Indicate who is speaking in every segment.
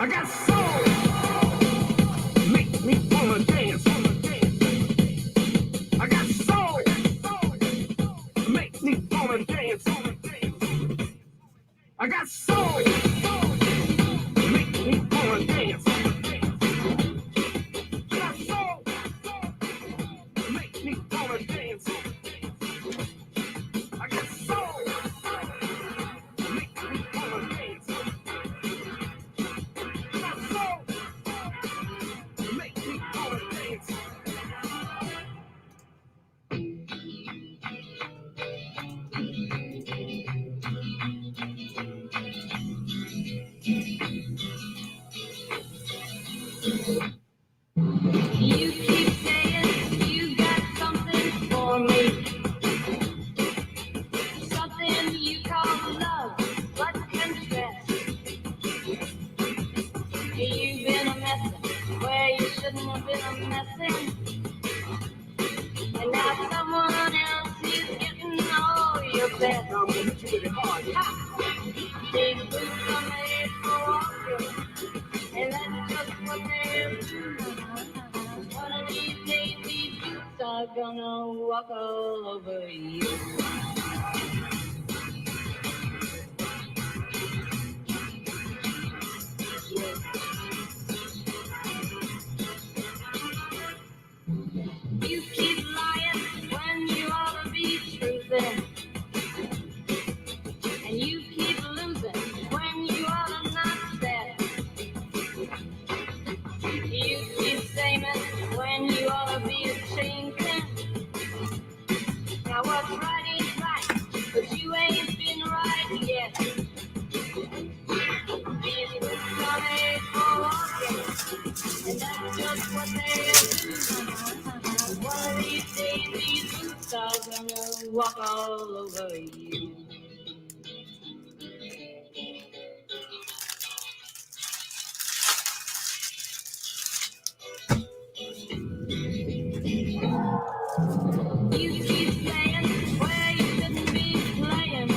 Speaker 1: I got soul. Make me wanna dance. I got soul. Make me wanna dance. I got soul. Make me wanna dance. I got soul. Make me wanna dance. I got soul. Make me wanna dance. I got soul. Make me wanna dance. You keep saying you got something for me, something you call love, but confess you've been a messin' where you shouldn't have been a messin', and now someone else is getting all your best. I'm gonna hit you with it hard. These boots are made for walking, and that's just what they're doing. One of these days, these boots are gonna walk all over you. You keep lying when you ought to be truthing, and you keep losing when you ought to not bet. You keep saying when you ought to be ashamed. Now what's right is right, but you ain't been right yet. These boots are made for walking, and that's just what they're doing. One of these days, these boots are gonna walk all over you. You keep playing where you shouldn't be playing,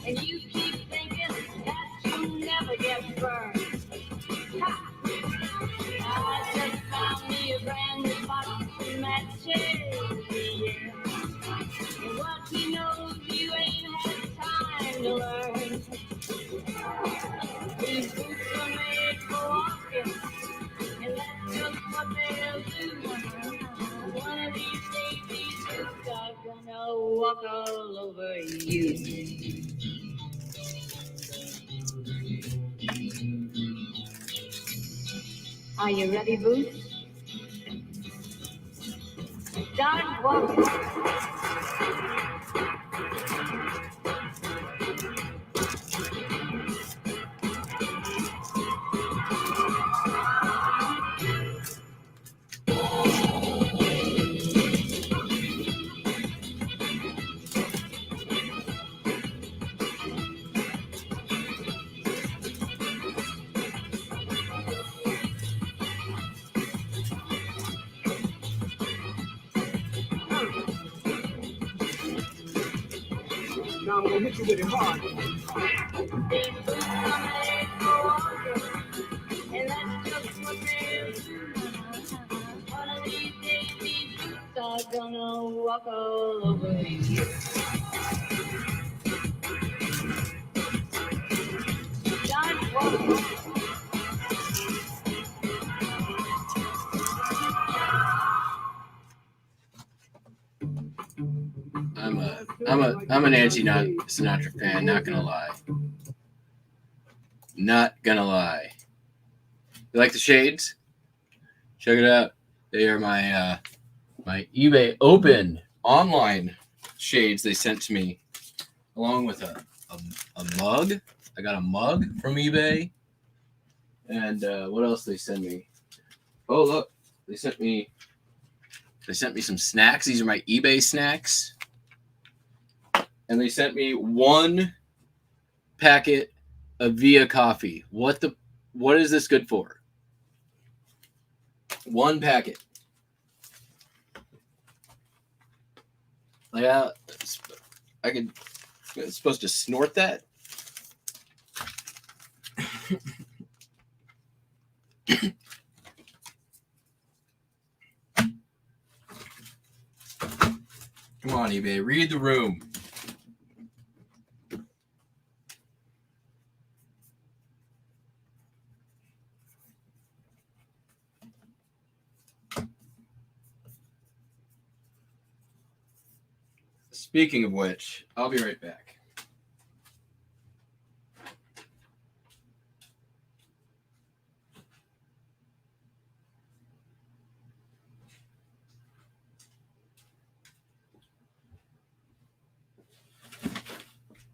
Speaker 1: and you keep thinking that you'll never get burned. Ha! I just found me a brand new box of matches, yeah. And what he knows you ain't had time to learn. These boots are made for walking, and that's just what they'll do. One of these days, these boots are gonna walk all over you. Are you ready, Boots? Start walking. Now I'm gonna hit you with it hard. These boots are made for walking, and that's just what they're doing. One of these days, these boots are gonna walk all over you. Start walking.
Speaker 2: I'm an Nancy Sinatra fan. Not gonna lie. Not gonna lie. You like the shades? Check it out. They are my my eBay open online shades they sent to me, along with a mug. I got a mug from eBay. And what else they sent me? Oh look, they sent me some snacks. These are my eBay snacks. And they sent me one packet of Via coffee. What is this good for? One packet. Yeah, it's supposed to snort that. Come on, eBay. Read the room. Speaking of which, I'll be right back.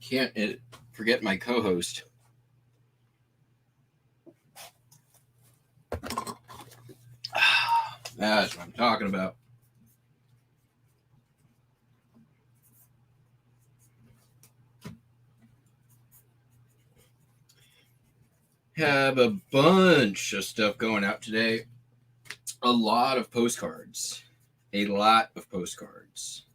Speaker 2: Can't forget my co-host. That's what I'm talking about. Have a bunch of stuff going out today. A lot of postcards. A lot of postcards.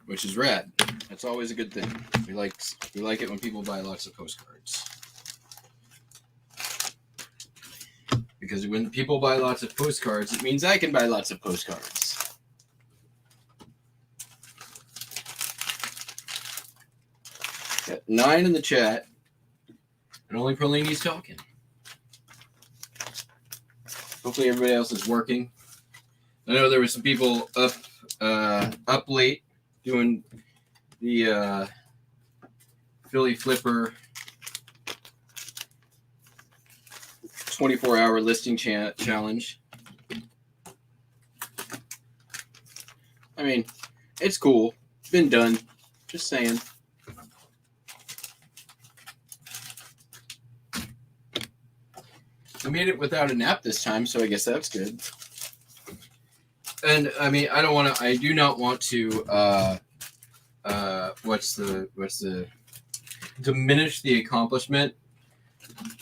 Speaker 2: Which is rad. That's always a good thing. We like it when people buy lots of postcards. Because when people buy lots of postcards, it means I can buy lots of postcards. Got 9 in the chat. And only Perlini's talking. Hopefully everybody else is working. I know there were some people up late doing the Philly Flipper 24-hour listing challenge. I mean, it's cool. Been done. Just saying. I made it without a nap this time, so I guess that's good. And I mean, I do not want to diminish the accomplishment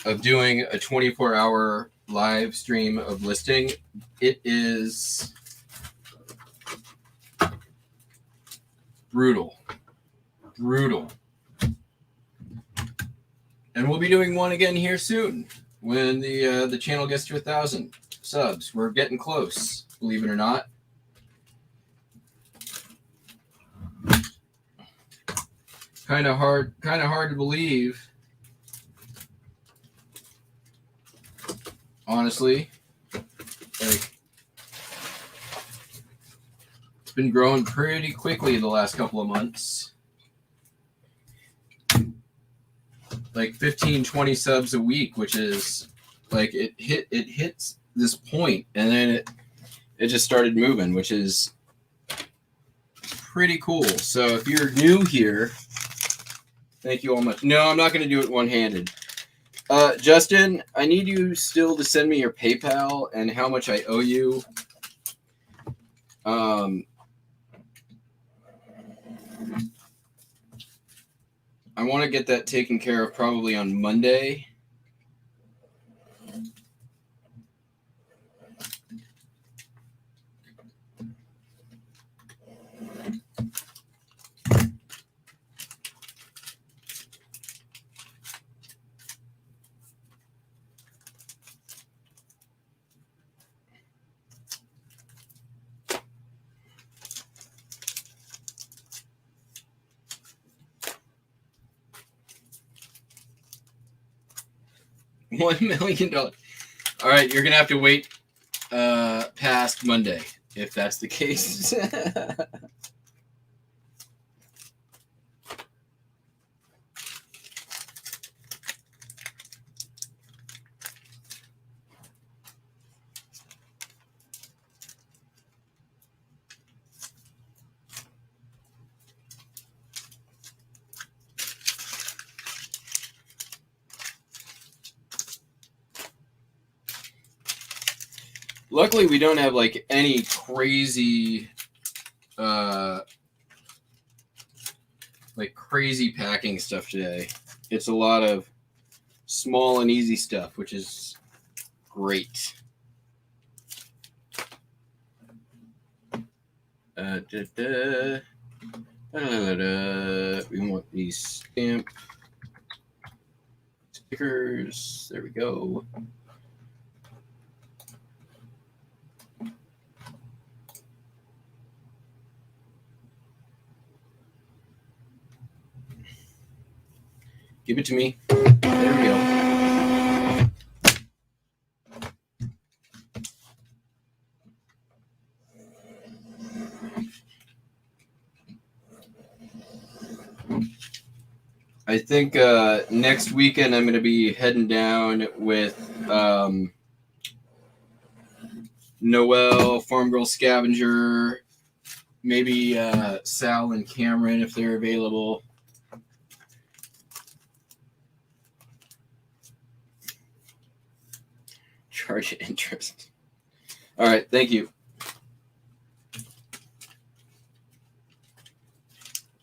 Speaker 2: of doing a 24-hour live stream of listing. It is brutal. And we'll be doing one again here soon when the channel gets to 1,000 subs. We're getting close, believe it or not. Kind of hard to believe, honestly. Like, it's been growing pretty quickly the last couple of months. Like 15, 20 subs a week, which is like it hits this point and then it just started moving, which is pretty cool. So if you're new here, thank you all much. No, I'm not going to do it one-handed. Justin, I need you still to send me your PayPal and how much I owe you. I want to get that taken care of probably on Monday. $1 million. All right, you're gonna have to wait past Monday if that's the case. Luckily, we don't have like any crazy, crazy packing stuff today. It's a lot of small and easy stuff, which is Great. We want these stamp stickers. There we go. Give it to me. There we go. I think next weekend I'm going to be heading down with Noelle, Farm Girl Scavenger, maybe Sal and Cameron if they're available. Charge interest. All right, thank you.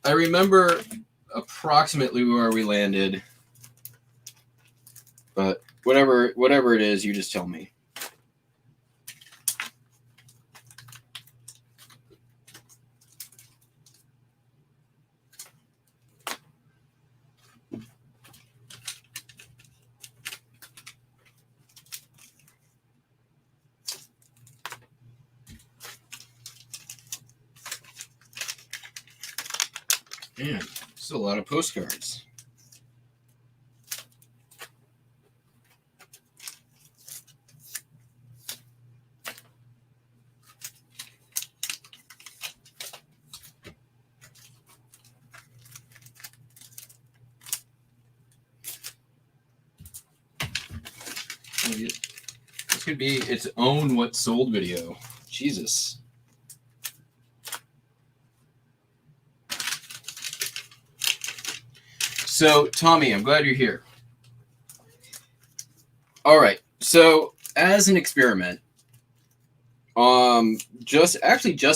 Speaker 2: I remember approximately where we landed, but whatever it is, you just tell me. Man, this is a lot of postcards. This could be its own What Sold video. Jesus. So, Tommy, I'm glad you're here. All right. So, as an experiment, just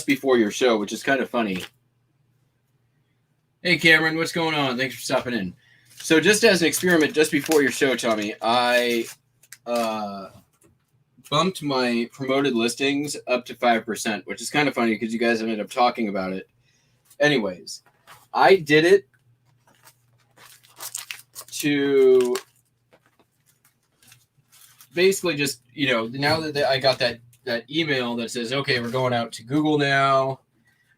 Speaker 2: before your show, which is kind of funny. Hey, Cameron, what's going on? Thanks for stopping in. So, just as an experiment, just before your show, Tommy, I bumped my promoted listings up to 5%, which is kind of funny because you guys ended up talking about it. Anyways, I did it to basically just, now that I got that email that says, okay, we're going out to Google now. I'm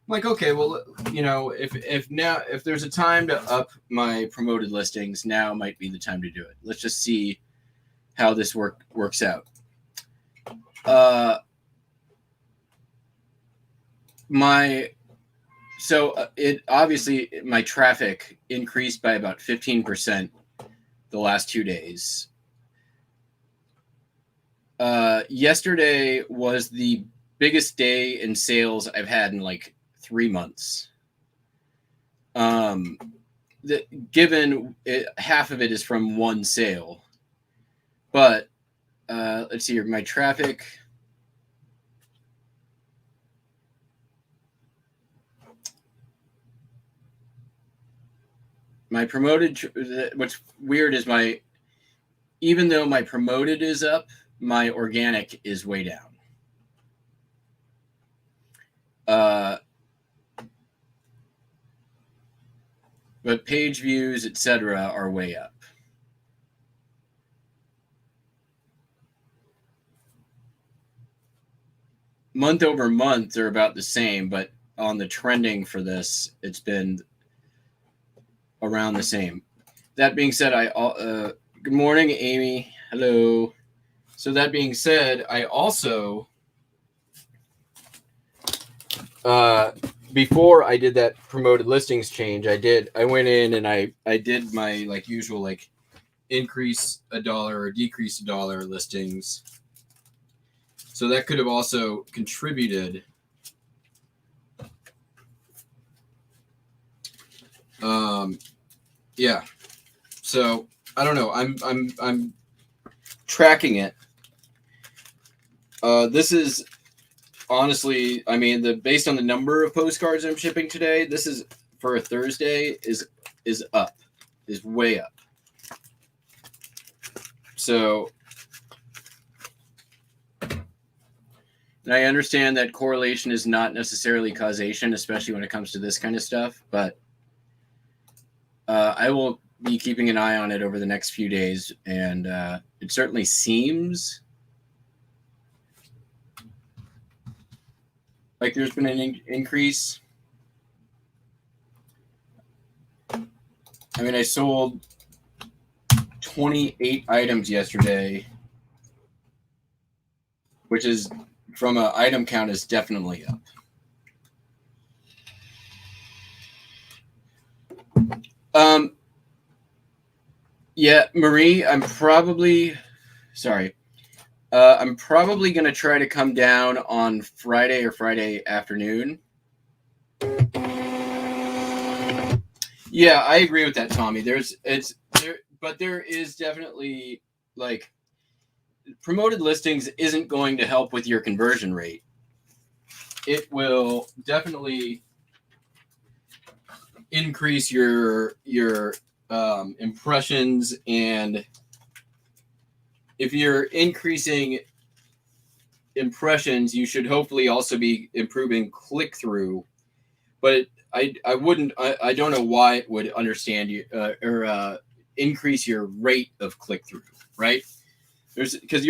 Speaker 2: like, okay, well, if there's a time to up my promoted listings, now might be the time to do it. Let's just see how this works out. It obviously, my traffic increased by about 15% the last 2 days. Yesterday was the biggest day in sales I've had in like 3 months. Given half of it is from one sale, but let's see here, my traffic. My promoted, what's weird is even though my promoted is up, my organic is way down. But page views, etc., are way up. Month over month, they're about the same, but on the trending for this, it's been around the same. That being said, good morning, Amy. Hello. So that being said, I also, before I did that promoted listings change, I went in and I did my usual increase $1 or decrease $1 listings. So that could have also contributed. Yeah. So I don't know. I'm tracking it. This is honestly, based on the number of postcards I'm shipping today, this is for a Thursday is up, is way up. So And I understand that correlation is not necessarily causation, especially when it comes to this kind of stuff, but I will be keeping an eye on it over the next few days, and it certainly seems like there's been an increase. I mean, I sold 28 items yesterday, which is from an item count is definitely up. Yeah, Marie, I'm probably going to try to come down on Friday or Friday afternoon. Yeah, I agree with that, Tommy. There is definitely, like, promoted listings isn't going to help with your conversion rate. It will definitely increase your impressions, and if you're increasing impressions, you should hopefully also be improving click-through. But I don't know why it would understand you or increase your rate of click-through, right? Because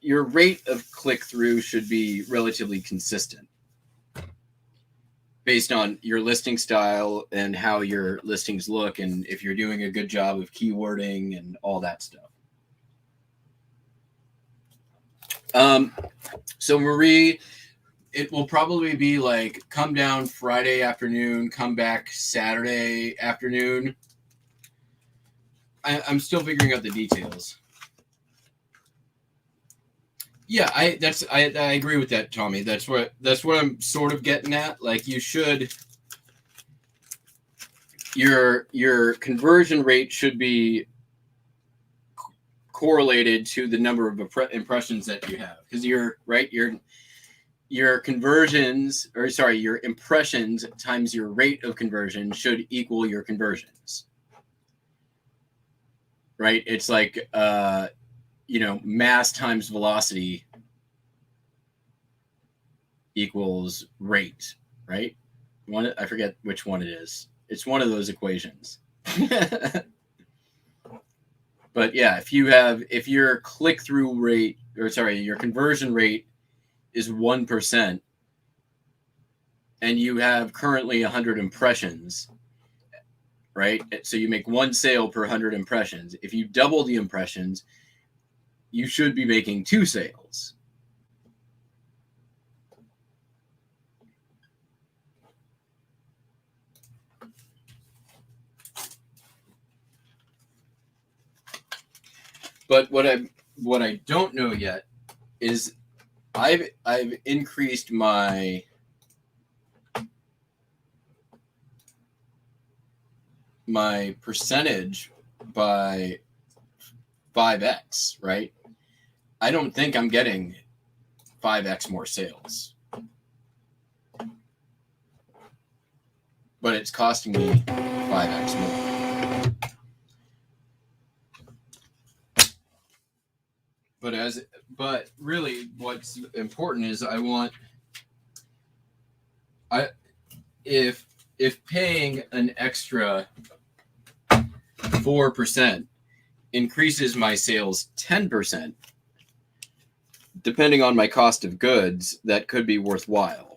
Speaker 2: your rate of click-through should be relatively consistent based on your listing style and how your listings look, and if you're doing a good job of keywording and all that stuff. So Marie, it will probably be like come down Friday afternoon, come back Saturday afternoon. I'm still figuring out the details. Yeah, I agree with that, Tommy. That's what I'm sort of getting at. Like, you should, your conversion rate should be correlated to the number of impressions that you have, because your conversions, or sorry, your impressions times your rate of conversion should equal your conversions, right? It's like mass times velocity equals rate, right? I forget which one it is. It's one of those equations. But yeah, if your click-through rate, or sorry, your conversion rate is 1%, and you have currently 100 impressions, right? So you make one sale per 100 impressions. If you double the impressions, you should be making 2 sales. But what I don't know yet is I've increased my percentage by 5x, right? I don't think I'm getting 5x more sales, but it's costing me 5x more. But really, what's important is if paying an extra 4% increases my sales 10%, depending on my cost of goods, that could be worthwhile.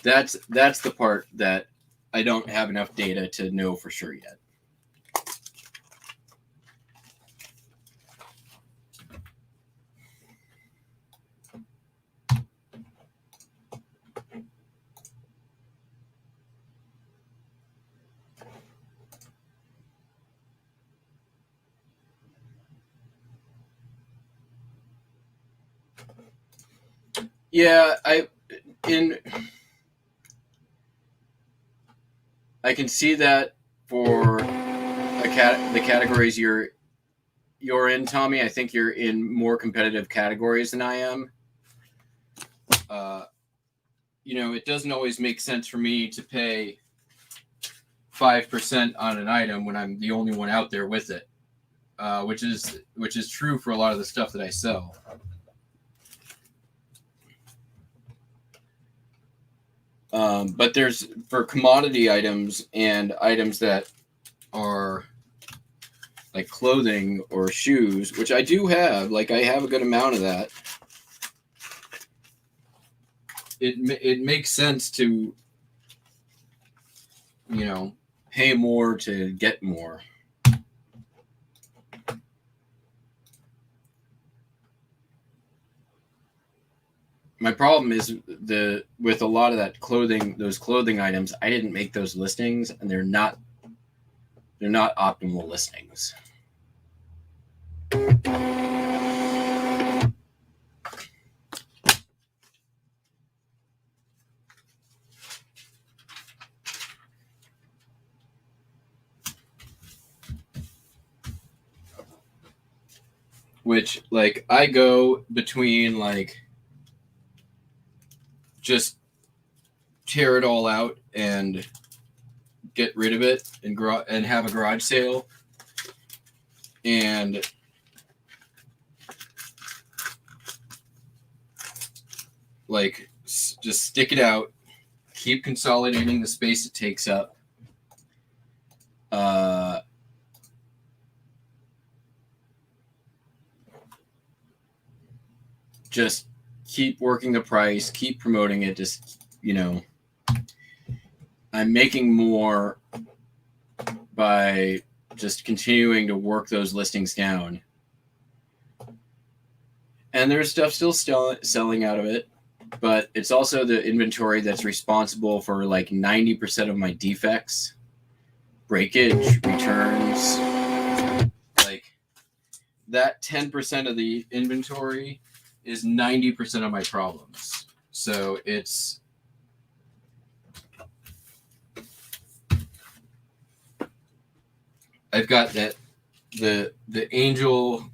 Speaker 2: That's the part that I don't have enough data to know for sure yet. Yeah, I can see that for the categories you're in, Tommy. I think you're in more competitive categories than I am. it doesn't always make sense for me to pay 5% on an item when I'm the only one out there with it, which is true for a lot of the stuff that I sell. But there's for commodity items and items that are like clothing or shoes, which I do have. Like I have a good amount of that. It makes sense to pay more to get more. My problem is with a lot of those clothing items, I didn't make those listings, and they're not optimal listings. Which, like, I go between, like, just tear it all out and get rid of it and have a garage sale, and like just stick it out, keep consolidating the space it takes up. Just keep working the price, keep promoting it. Just, I'm making more by just continuing to work those listings down. And there's stuff still selling out of it, but it's also the inventory that's responsible for like 90% of my defects, breakage, returns. Like that 10% of the inventory is 90% of my problems. So I've got that the angel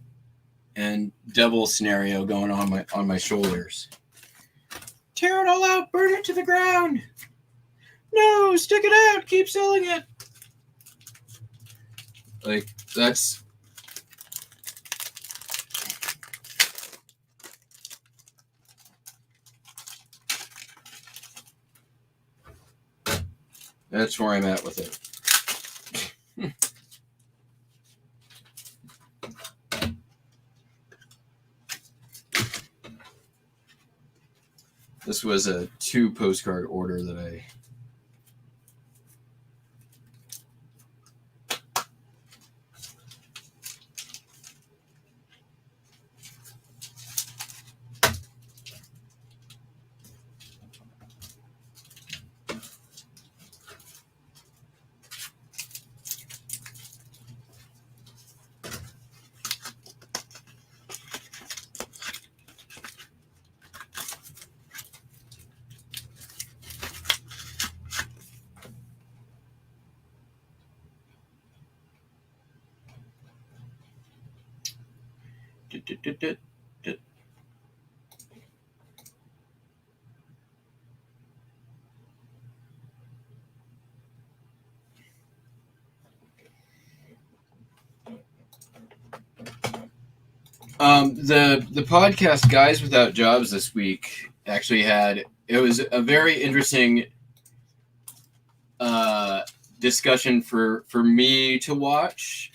Speaker 2: and devil scenario going on my shoulders. Tear it all out, burn it to the ground. No, stick it out, keep selling it. Like that's where I'm at with it. This was a 2 postcard order that I the podcast Guys Without Jobs this week actually it was a very interesting discussion for me to watch.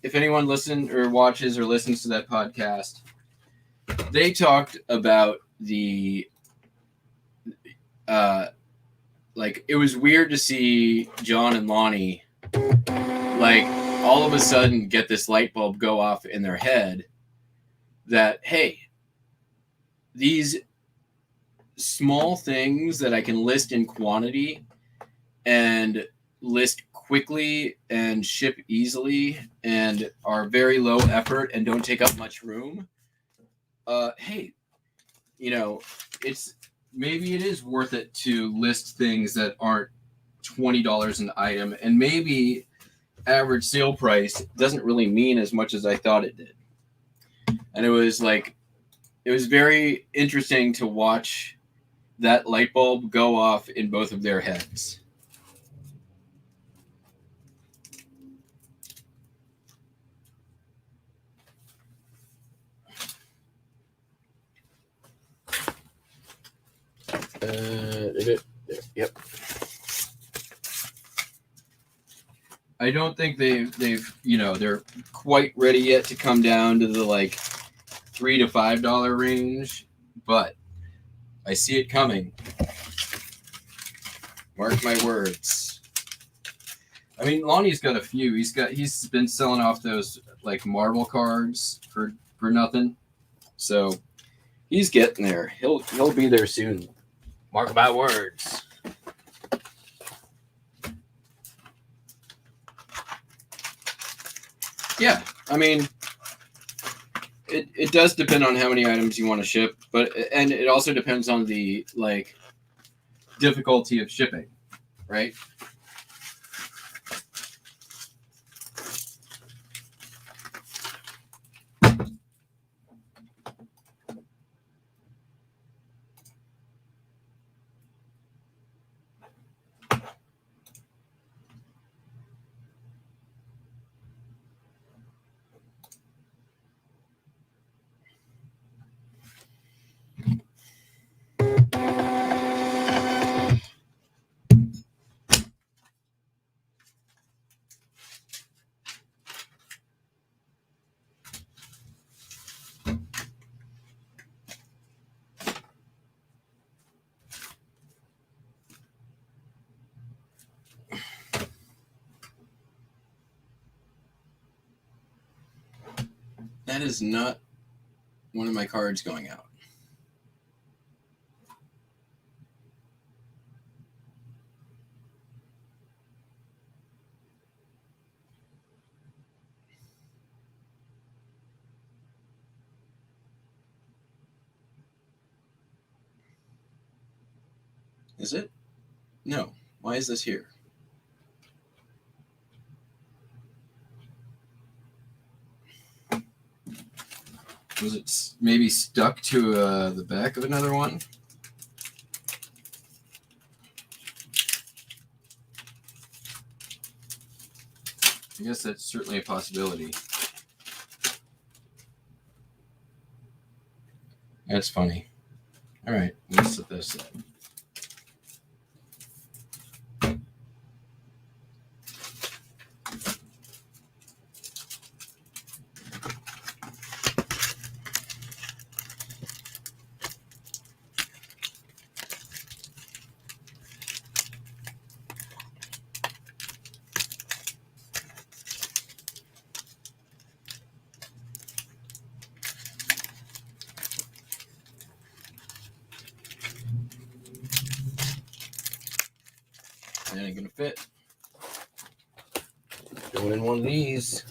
Speaker 2: If anyone listens or watches or listens to that podcast, they talked about like it was weird to see John and Lonnie like all of a sudden get this light bulb go off in their head that, hey, these small things that I can list in quantity and list quickly and ship easily and are very low effort and don't take up much room. Hey, maybe it is worth it to list things that aren't $20 an item, and maybe average sale price doesn't really mean as much as I thought it did. And it was very interesting to watch that light bulb go off in both of their heads. Yep. I don't think they've they're quite ready yet to come down to the like $3 to $5 range, but I see it coming. Mark my words. I mean, Lonnie's got a few. He's been selling off those like marble cards for nothing. So he's getting there. He'll be there soon. Mark my words. Yeah, I mean, it does depend on how many items you want to ship, and it also depends on the like difficulty of shipping, right? That is not one of my cards going out. Is it? No. Why is this here? Was it maybe stuck to the back of another one? I guess that's certainly a possibility. That's funny. All right, let's set this up. That ain't gonna fit. Going in one of these.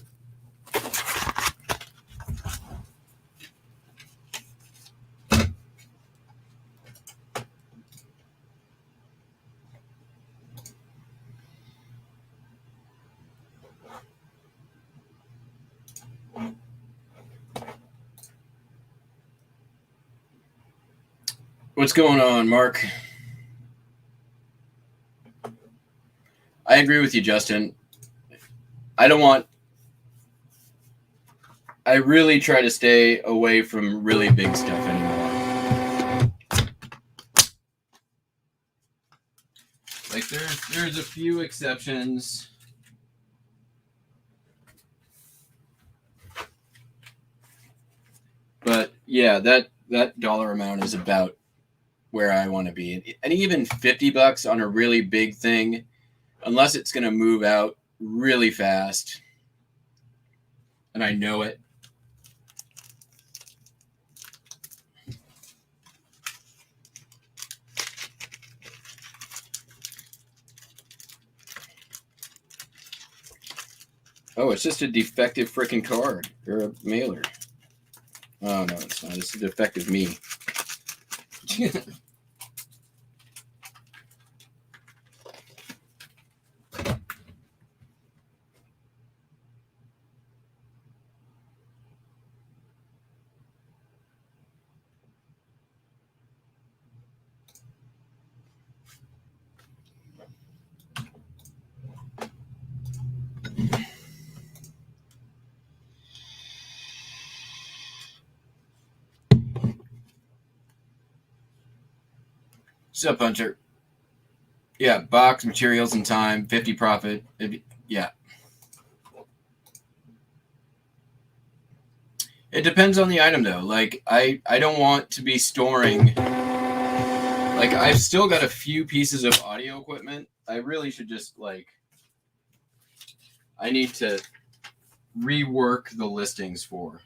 Speaker 2: What's going on, Mark? I agree with you, Justin. I really try to stay away from really big stuff anymore. Like there's a few exceptions. But yeah, that dollar amount is about where I want to be. And even $50 on a really big thing, unless it's going to move out really fast, and I know it. Oh, it's just a defective freaking card or a mailer. Oh, no, it's not. It's a defective me. What's up, Hunter? Yeah, box, materials, and time, 50 profit. Yeah. It depends on the item, though. Like, I don't want to be storing... Like, I've still got a few pieces of audio equipment. I really should just, like... I need to rework the listings for.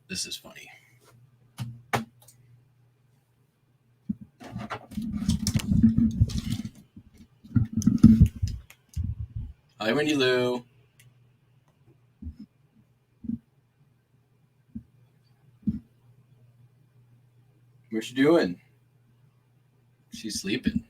Speaker 2: This is funny. Hi, Wendy Lou. What's she doing? She's sleeping.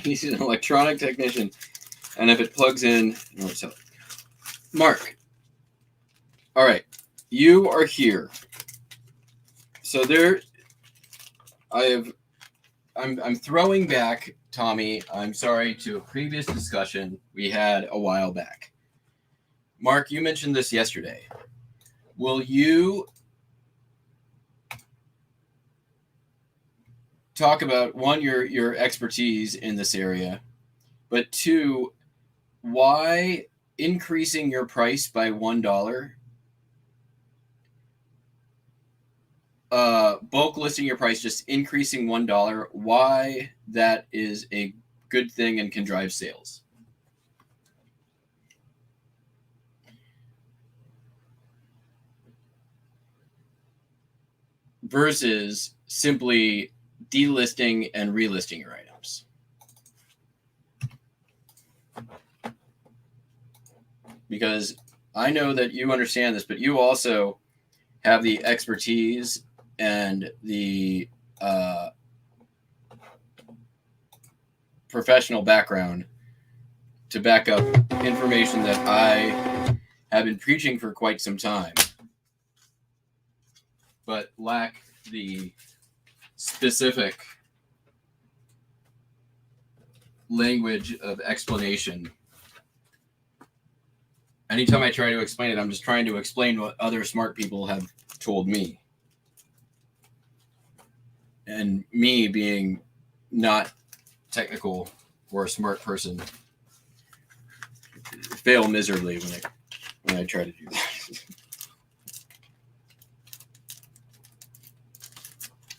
Speaker 2: He's an electronic technician, and if it plugs in, no, so Mark. All right, you are here. So there, I'm throwing back, Tommy. I'm sorry, to a previous discussion we had a while back. Mark, you mentioned this yesterday. Will you talk about, one, your expertise in this area, but two, why increasing your price by $1, bulk listing your price, just increasing $1, why that is a good thing and can drive sales? Versus simply delisting and relisting your items. Because I know that you understand this, but you also have the expertise and the professional background to back up information that I have been preaching for quite some time, but lack the specific language of explanation. Anytime I try to explain it, I'm just trying to explain what other smart people have told me. And me being not technical or a smart person, fail miserably when I try to do that.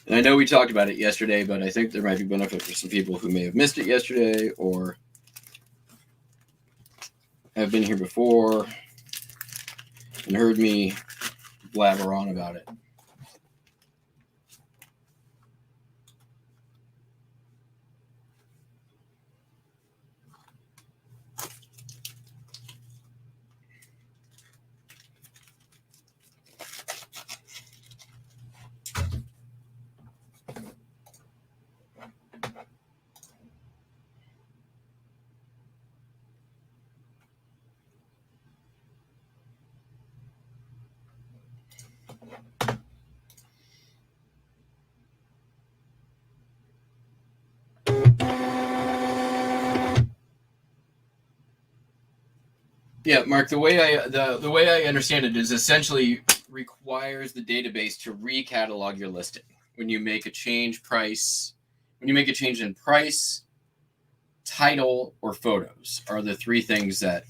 Speaker 2: And I know we talked about it yesterday, but I think there might be benefit for some people who may have missed it yesterday or have been here before and heard me blabber on about it. Yeah, Mark, the way I understand it is essentially requires the database to recatalog your listing. When you make a change in price, title, or photos are the three things that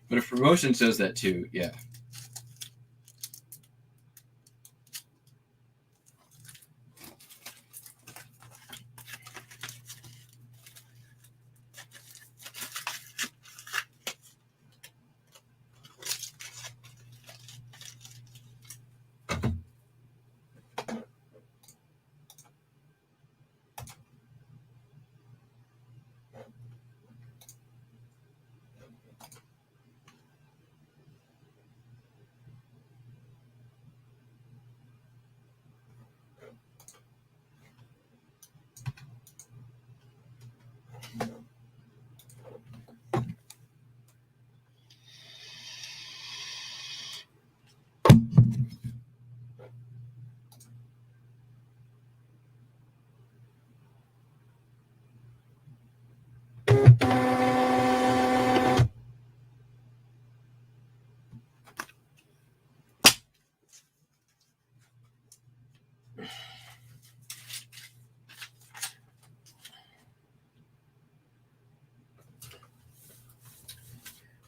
Speaker 2: but if promotion says that too, yeah.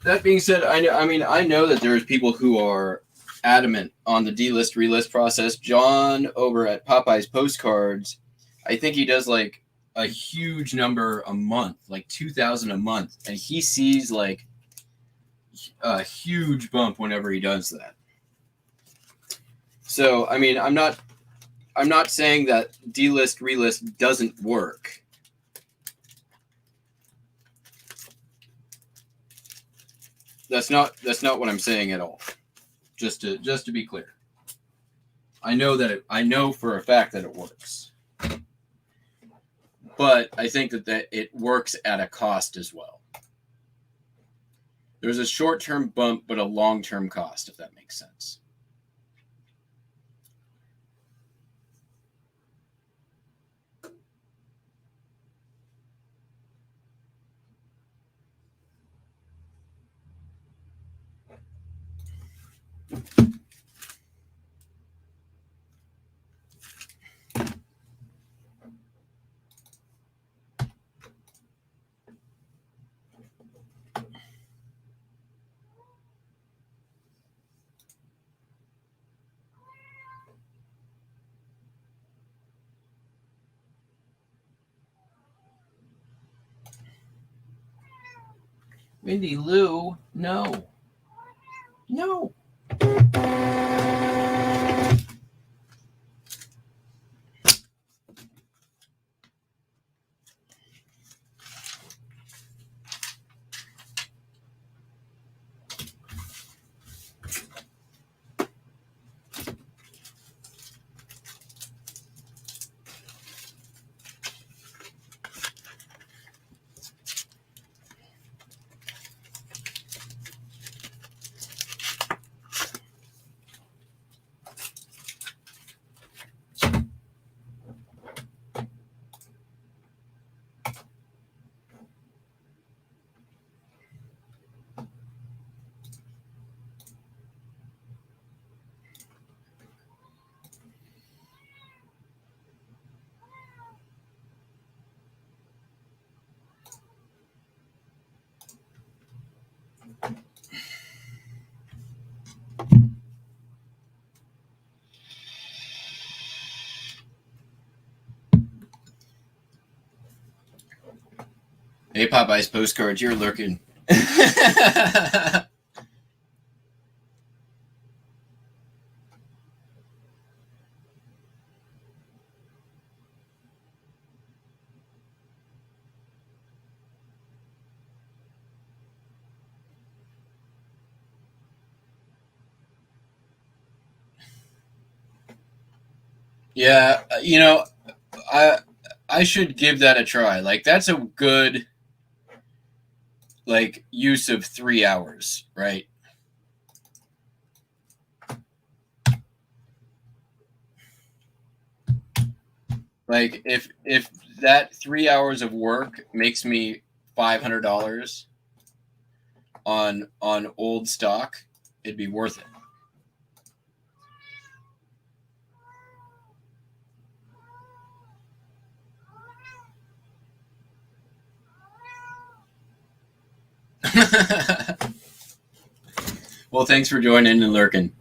Speaker 2: That being said, I know that there's people who are adamant on the delist relist process. John over at Popeye's Postcards, I think he does like a huge number a month, like 2,000 a month, and he sees like a huge bump whenever he does that. So I mean, I'm not saying that delist relist doesn't work. That's not what I'm saying at all. Just to be clear. I know for a fact that it works. But I think that it works at a cost as well. There's a short-term bump, but a long-term cost, if that makes sense. Mindy Lou, no. No. Hey, Popeye's Postcards, you're lurking. Yeah, I should give that a try. Like that's a good like use of 3 hours, right? Like if that 3 hours of work makes me $500 on old stock, it'd be worth it. Well, thanks for joining and lurking.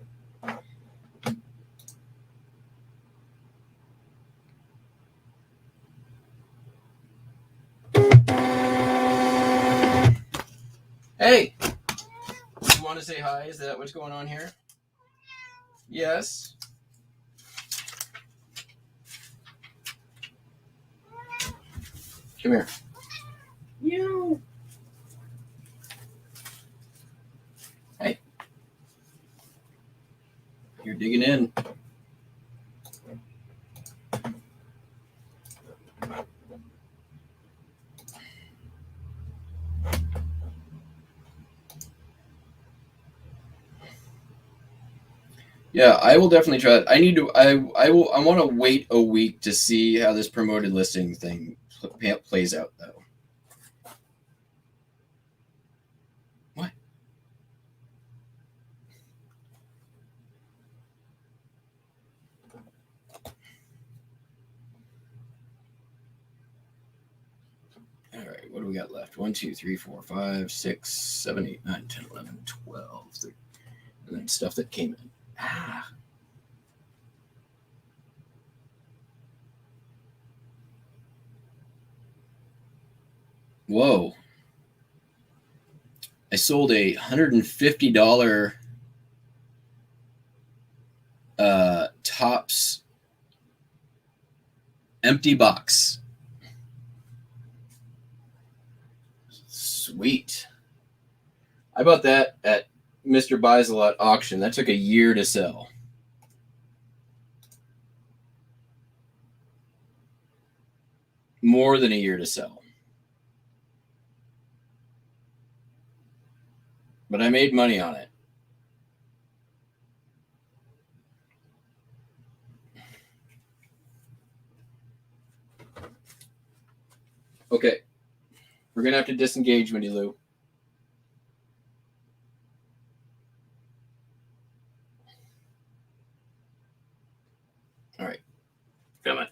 Speaker 2: Hey, you want to say hi? Is that what's going on here? Yes. Come here. You. Hey. You're digging in. Yeah, I will definitely try it. I need to. I want to wait a week to see how this promoted listing thing plays out, though. What? we got left? 1, 2, 3, 4, 5, 6, 7, 8, 9, 10, 11, 12, 13. And then stuff that came in. Whoa. I sold a $150 Tops empty box. Sweet. I bought that at Mr. Buys a Lot auction. That took a year to sell. More than a year to sell. But I made money on it. Okay. We're going to have to disengage, Mindy Lou. All right. Come on.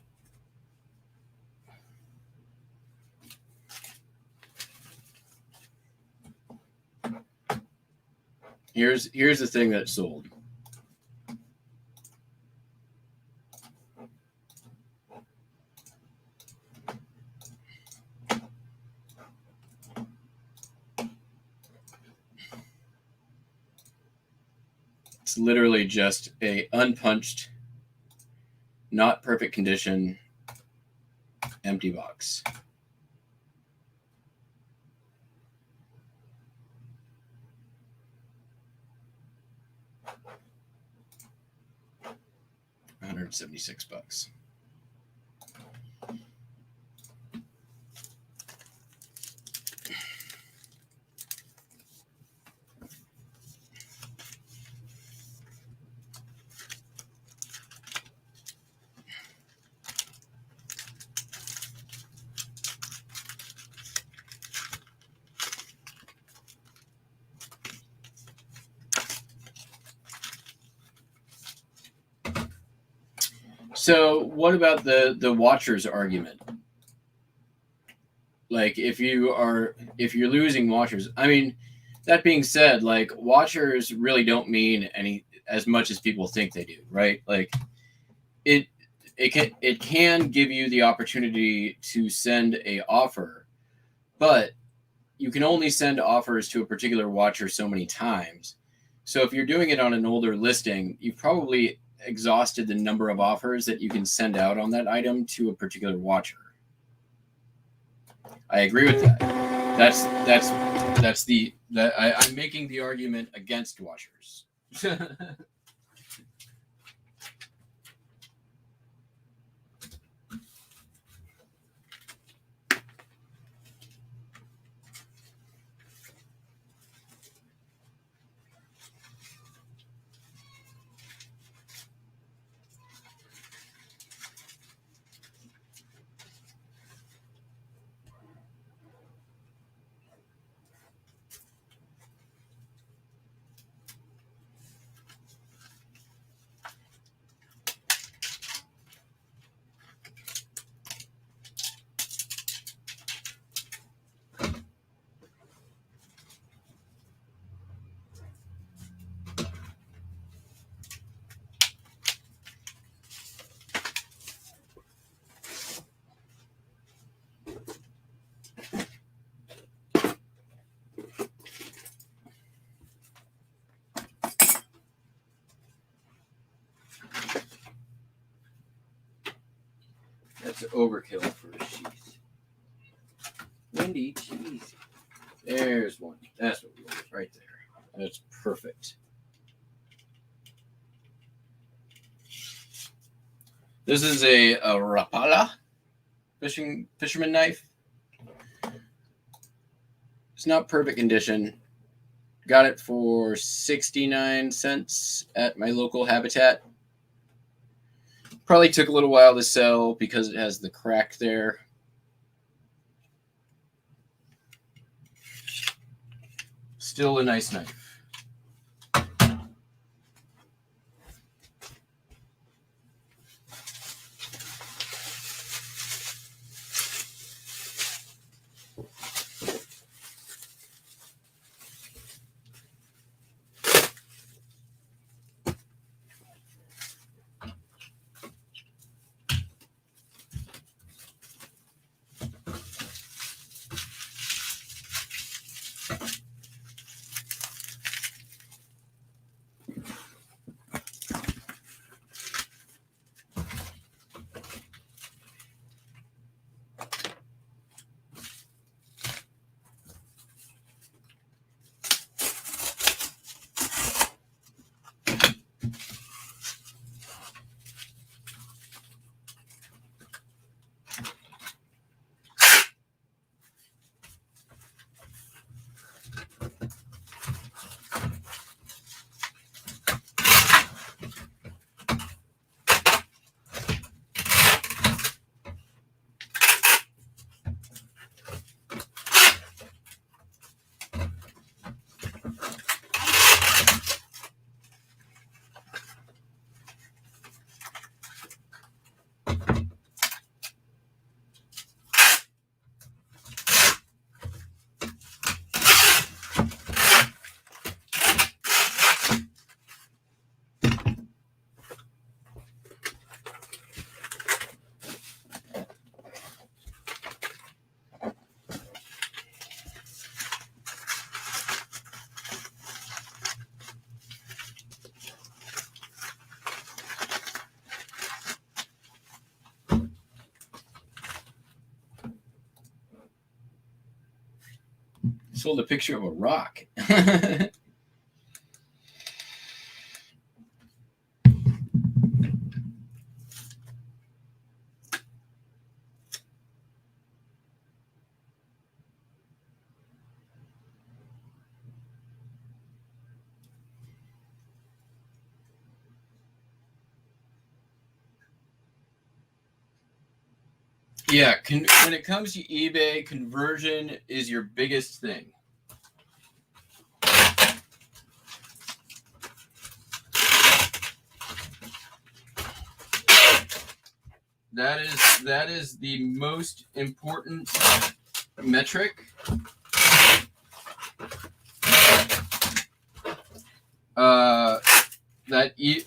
Speaker 2: Here's the thing that sold. It's literally just a unpunched, not perfect condition, empty box. $176. So what about the watchers argument? Like if you're losing watchers, I mean, that being said, like watchers really don't mean any as much as people think they do, right? Like it can give you the opportunity to send a offer, but you can only send offers to a particular watcher so many times. So if you're doing it on an older listing, you've probably exhausted the number of offers that you can send out on that item to a particular watcher. I agree with that. I'm making the argument against watchers. That's overkill for a sheath. Wendy, jeez. There's one. That's what we want right there. That's perfect. This is a Rapala fisherman knife. It's not perfect condition. Got it for 69 cents at my local Habitat. Probably took a little while to sell because it has the crack there. Still a nice knife. Sold a picture of a rock. Yeah, when it comes to eBay, conversion is your biggest thing. That is the most important metric.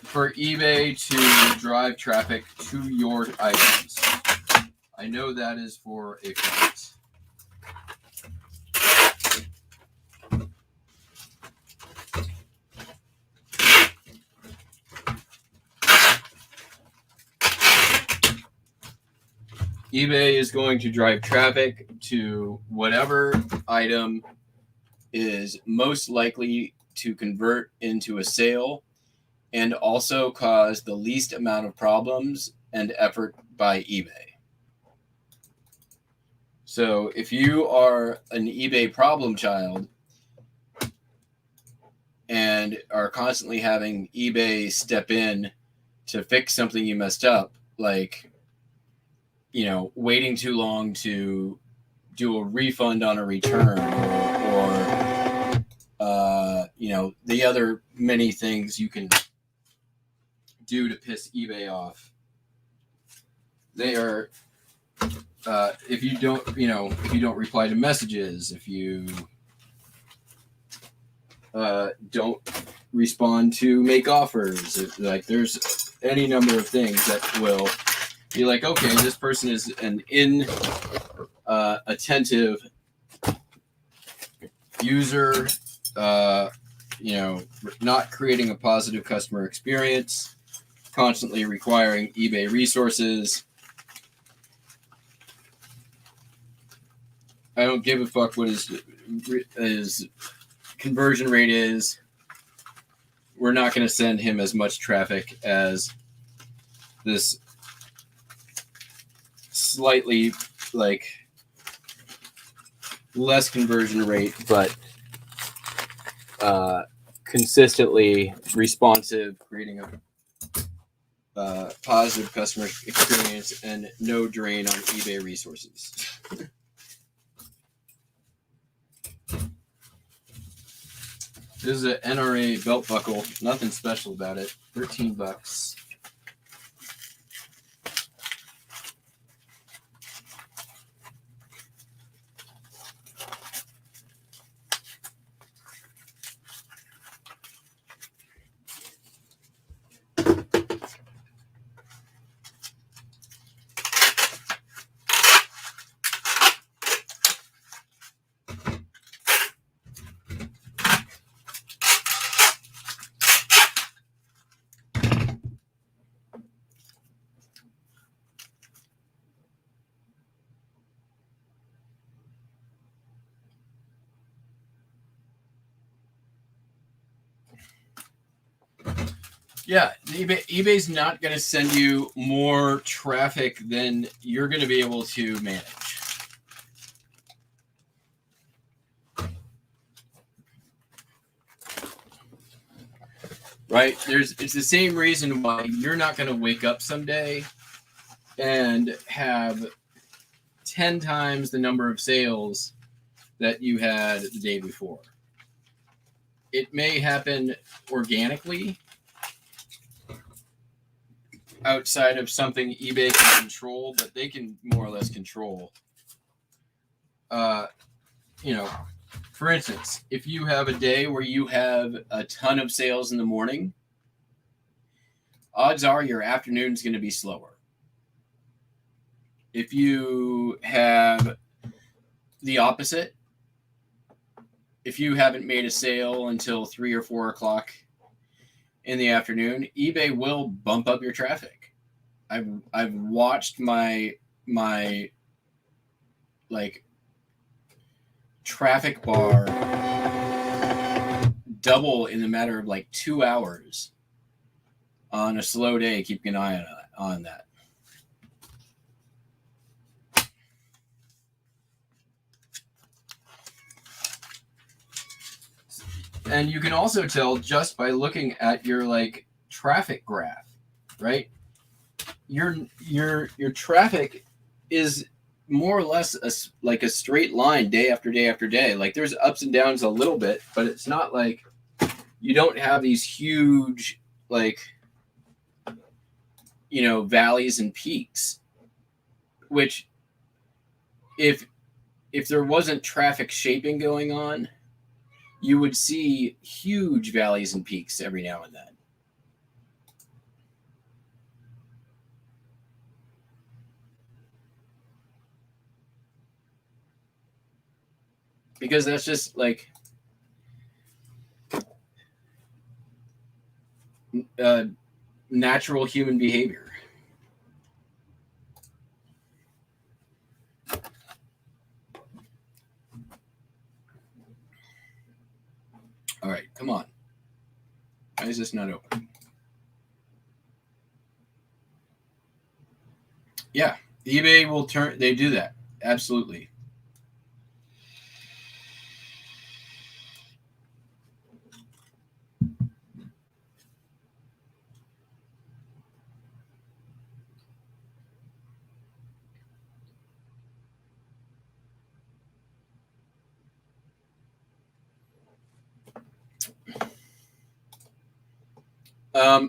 Speaker 2: For eBay to drive traffic to your items. I know that is for a fact. eBay is going to drive traffic to whatever item is most likely to convert into a sale and also cause the least amount of problems and effort by eBay. So if you are an eBay problem child and are constantly having eBay step in to fix something you messed up, like, waiting too long to do a refund on a return or the other many things you can do to piss eBay off. They are, if you don't reply to messages, if you don't respond to make offers, there's any number of things that will be like, okay, this person is an attentive user, not creating a positive customer experience, constantly requiring eBay resources. I don't give a fuck what his conversion rate is. We're not going to send him as much traffic as this slightly less conversion rate, but consistently responsive, creating a positive customer experience and no drain on eBay resources. This is an NRA belt buckle. Nothing special about it. $13. Yeah, eBay's not going to send you more traffic than you're going to be able to manage. Right? It's the same reason why you're not going to wake up someday and have 10 times the number of sales that you had the day before. It may happen organically outside of something eBay can control, but they can more or less control. For instance, if you have a day where you have a ton of sales in the morning, odds are your afternoon's going to be slower. If you have the opposite, if you haven't made a sale until 3 or 4 o'clock in the afternoon, eBay will bump up your traffic. I've watched my traffic bar double in a matter of like 2 hours on a slow day. Keeping an eye on that. And you can also tell just by looking at your like traffic graph, right? Your traffic is more or less like a straight line day after day after day. Like there's ups and downs a little bit, but it's not like you don't have these huge like valleys and peaks, which if there wasn't traffic shaping going on, you would see huge valleys and peaks every now and then. Because that's just like natural human behavior. All right, come on. Why is this not open? Yeah, eBay will turn. They do that. Absolutely.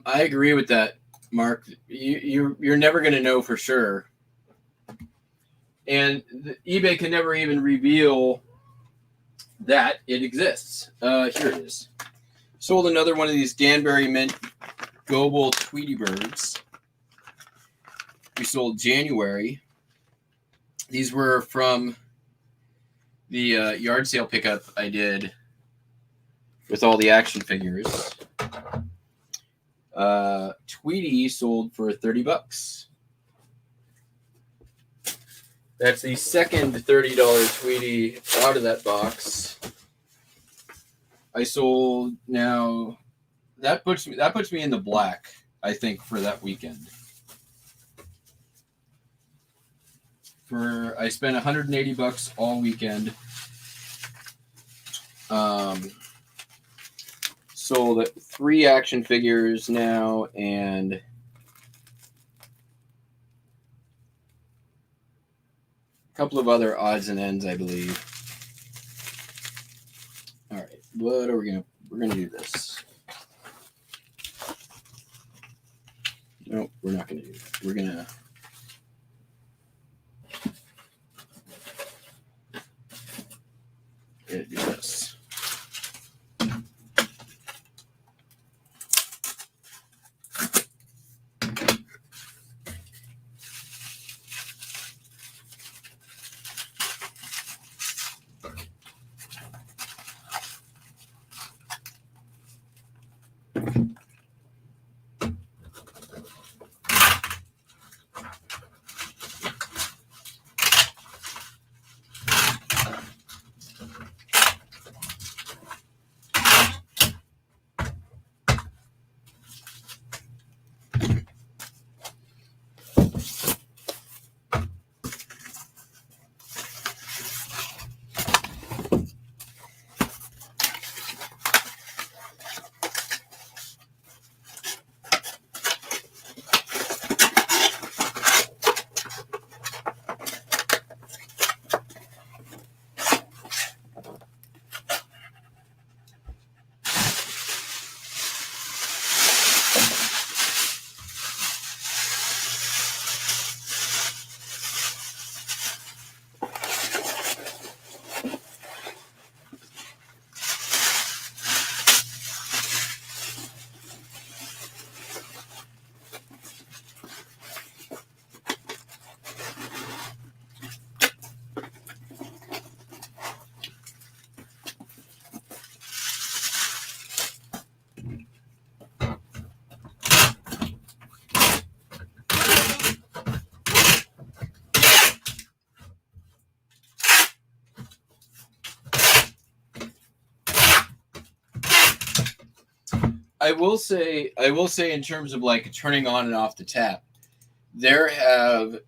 Speaker 2: I agree with that, Mark. You're never going to know for sure, and eBay can never even reveal that it exists. Here it is. Sold another one of these Danbury Mint Goble Tweety Birds. We sold January. These were from the yard sale pickup I did with all the action figures. Tweety sold for $30. That's the second $30 Tweety out of that box. I sold now. That puts me in the black, I think, for that weekend. I spent $180 all weekend. Sold 3 action figures now and a couple of other odds and ends, I believe. All right, what are we're gonna do this. No, we're not gonna do that. We're gonna do this. I will say in terms of like turning on and off the tap, there have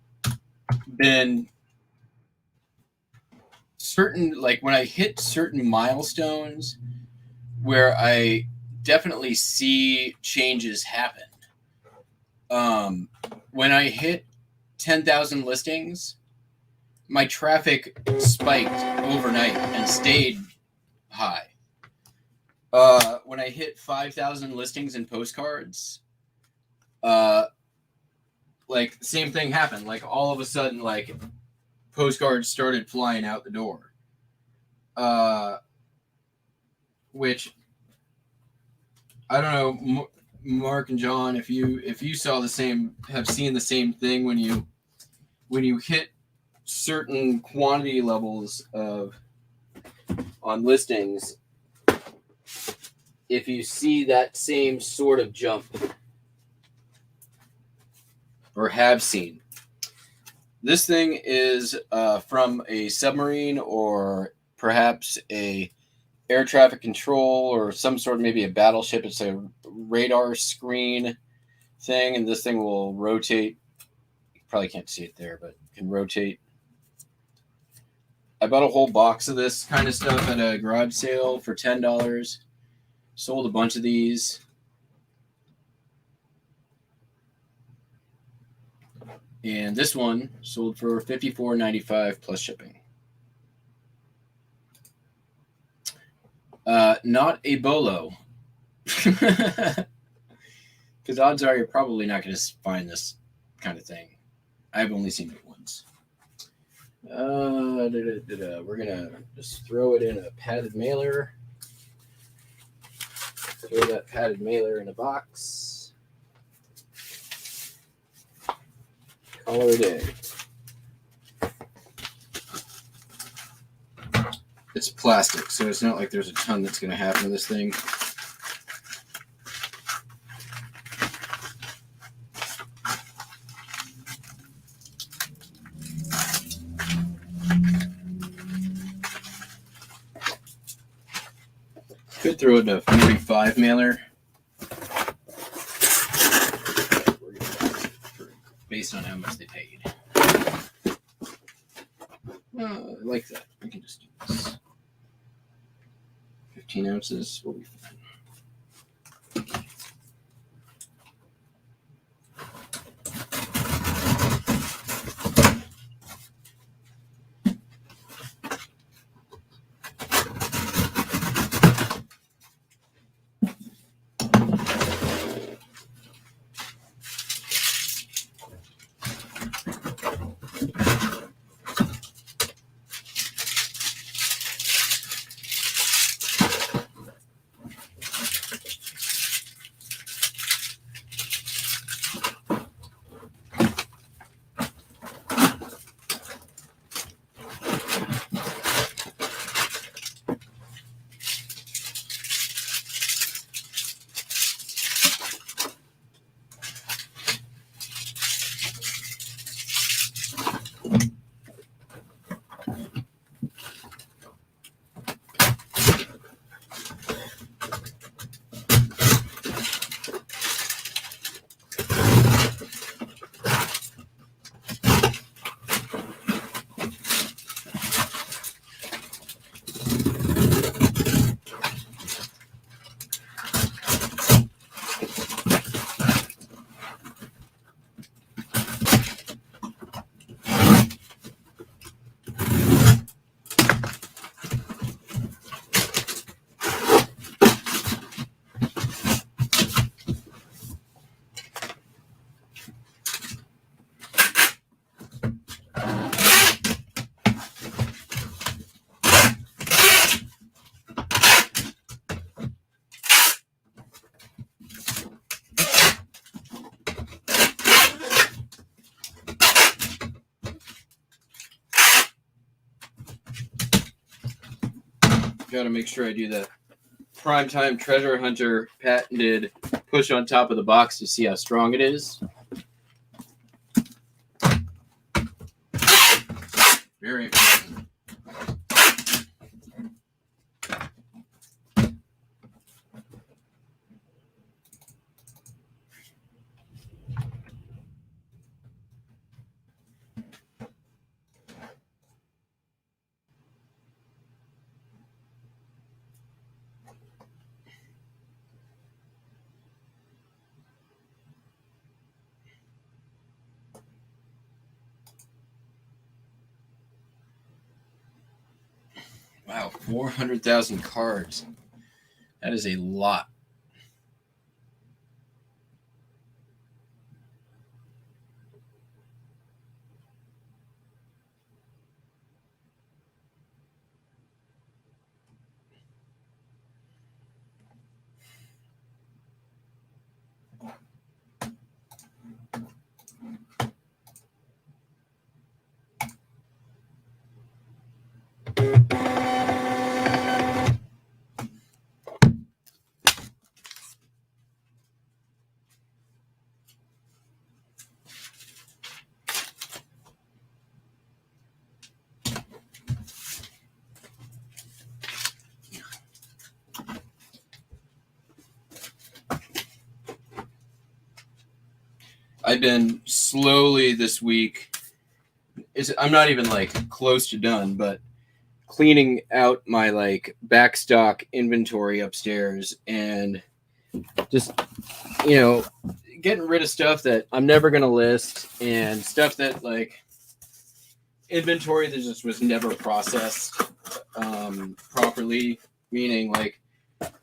Speaker 2: been certain, like when I hit certain milestones where I definitely see changes happen. When I hit 10,000 listings, my traffic spiked overnight and stayed high. When I hit 5,000 listings and postcards, like same thing happened. Like all of a sudden, like postcards started flying out the door. Which I don't know, Mark and John, if you saw have seen the same thing when you hit certain quantity levels on listings, if you see that same sort of jump or have seen. This thing is from a submarine or perhaps a air traffic control or some sort of maybe a battleship. It's a radar screen thing, and this thing will rotate. You probably can't see it there, but it can rotate. I bought a whole box of this kind of stuff at a garage sale for $10. Sold a bunch of these. And this one sold for $54.95 plus shipping. Not a bolo. Because odds are you're probably not going to find this kind of thing. I've only seen it once. We're going to just throw it in a padded mailer. Throw that padded mailer in a box. Color it in. It's plastic, so it's not like there's a ton that's going to happen to this thing. Could throw it in a 45 mailer. Based on how much they paid. I like that. We can just do this. 15 ounces will be fine. Got to make sure I do the Primetime Treasure Hunter patented push on top of the box to see how strong it is. Very important. Wow, 400,000 cards. That is a lot. I've been slowly this week. I'm not even like close to done, but cleaning out my like backstock inventory upstairs and just, getting rid of stuff that I'm never going to list and stuff that like inventory that just was never processed properly, meaning like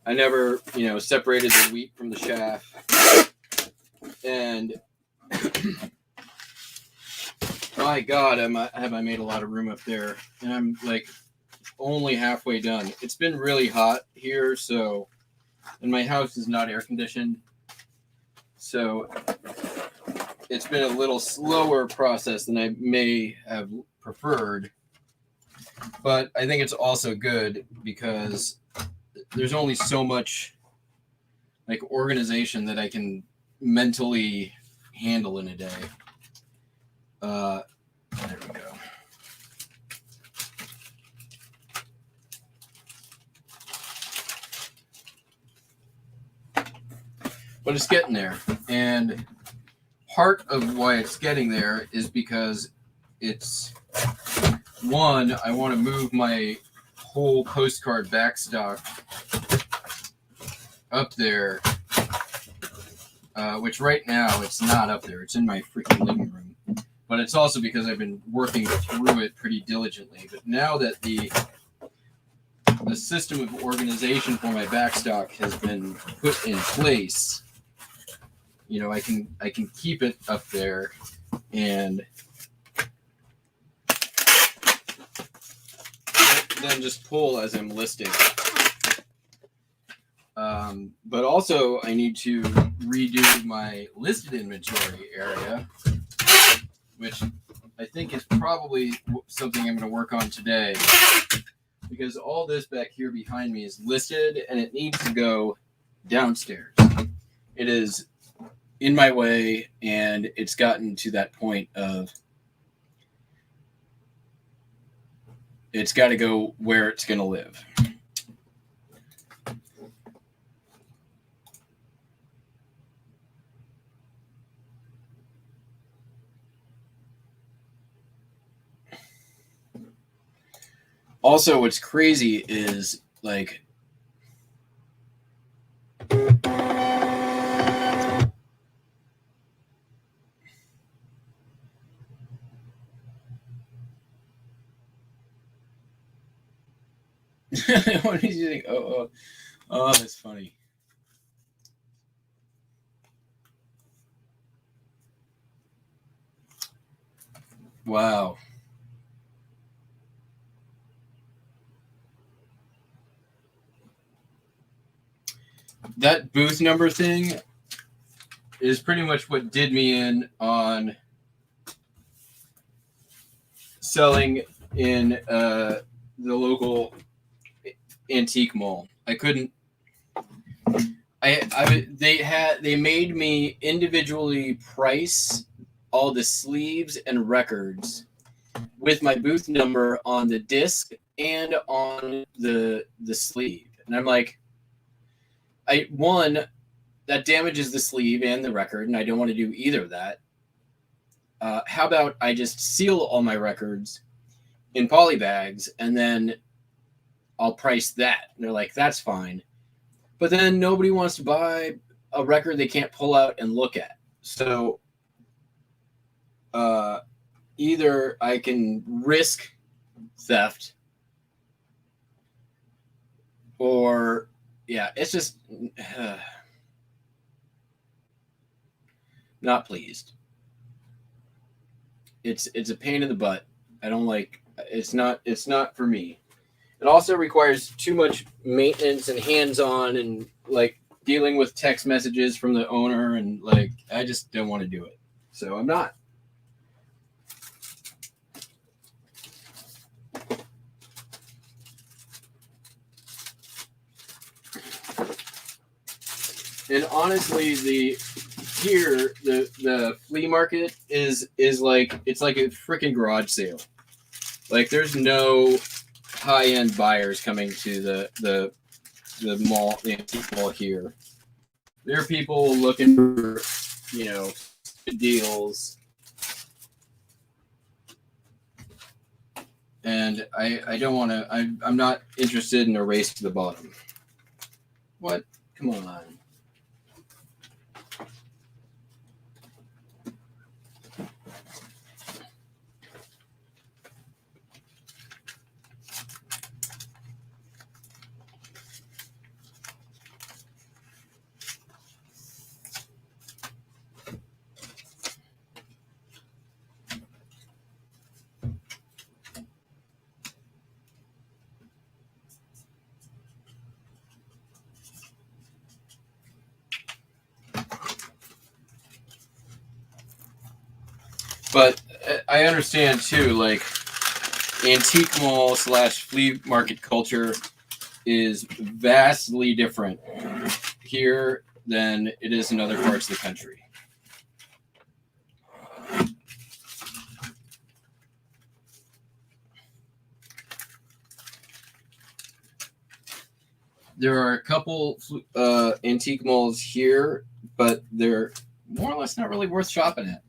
Speaker 2: I never, separated the wheat from the chaff. And my God, have I made a lot of room up there, and I'm like only halfway done. It's been really hot here, so, and my house is not air conditioned, so it's been a little slower process than I may have preferred. But I think it's also good because there's only so much like organization that I can mentally handle in a day. There we go. But it's getting there. And part of why it's getting there is because it's, one, I want to move my whole postcard backstock up there, which right now it's not up there. It's in my freaking living room. But it's also because I've been working through it pretty diligently. But now that the system of organization for my backstock has been put in place, I can keep it up there and then just pull as I'm listing. But also I need to redo my listed inventory area, which I think is probably something I'm going to work on today, because all this back here behind me is listed and it needs to go downstairs. It is in my way, and it's gotten to that point of it's got to go where it's going to live. Also, what's crazy is like what is you think? Oh, that's funny. Wow. That booth number thing is pretty much what did me in on selling in the local antique mall. I couldn't. They made me individually price all the sleeves and records with my booth number on the disc and on the sleeve, and I'm like, that damages the sleeve and the record, and I don't want to do either of that. How about I just seal all my records in poly bags and then I'll price that? And they're like, that's fine. But then nobody wants to buy a record they can't pull out and look at. So either I can risk theft or yeah, it's just not pleased. It's a pain in the butt. I don't like. It's not for me. It also requires too much maintenance and hands on and like dealing with text messages from the owner and like I just don't want to do it. So I'm not. And honestly, the flea market is like it's like a freaking garage sale. Like there's no high end buyers coming to the mall, the antique mall here. There are people looking for deals, and I don't want to. I'm not interested in a race to the bottom. What? Come on. But I understand too, like antique mall slash flea market culture is vastly different here than it is in other parts of the country. There are a couple antique malls here, but they're more or less not really worth shopping at.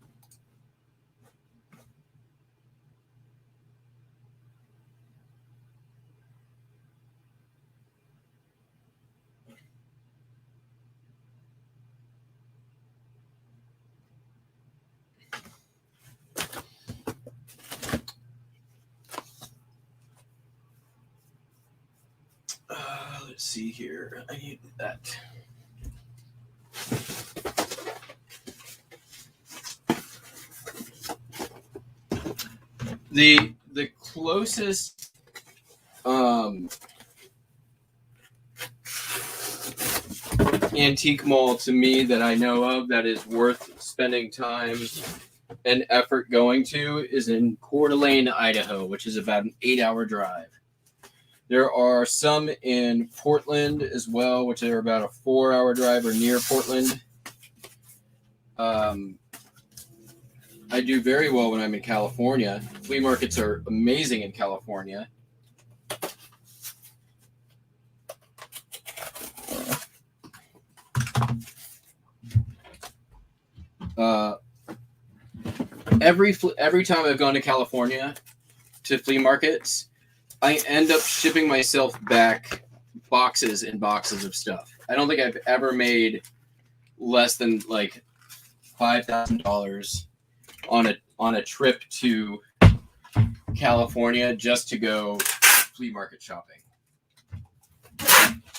Speaker 2: Let's see here. I need that. The closest antique mall to me that I know of that is worth spending time and effort going to is in Coeur d'Alene, Idaho, which is about an 8-hour drive. There are some in Portland as well, which are about a 4-hour drive or near Portland. I do very well when I'm in California. Flea markets are amazing in California. Every time I've gone to California to flea markets, I end up shipping myself back boxes and boxes of stuff. I don't think I've ever made less than like $5,000 on a trip to California just to go flea market shopping.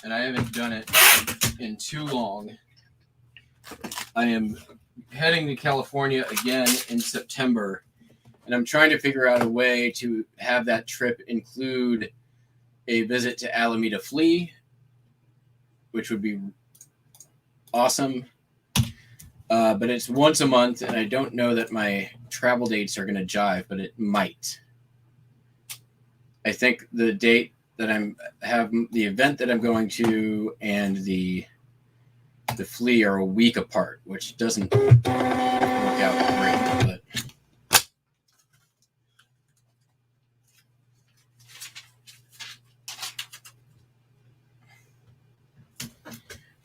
Speaker 2: And I haven't done it in too long. I am heading to California again in September, and I'm trying to figure out a way to have that trip include a visit to Alameda Flea, which would be awesome. But it's once a month, and I don't know that my travel dates are going to jive, but it might. I think the date that the event that I'm going to and the flea are a week apart, which doesn't work out great.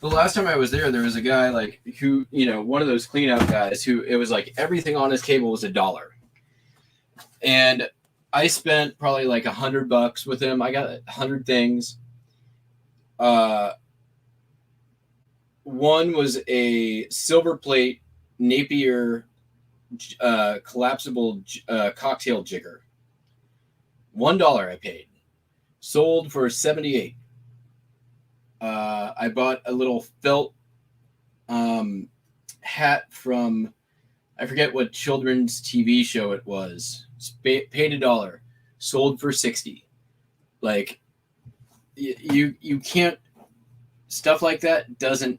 Speaker 2: But the last time I was there was a guy like who, one of those cleanout guys who it was like everything on his table was $1. And I spent probably like $100 with him. I got 100 things. One was a silver plate Napier collapsible cocktail jigger. $1 I paid. Sold for $78. I bought a little felt hat from, I forget what children's TV show it was. Paid $1, sold for $60. Like, you can't, stuff like that doesn't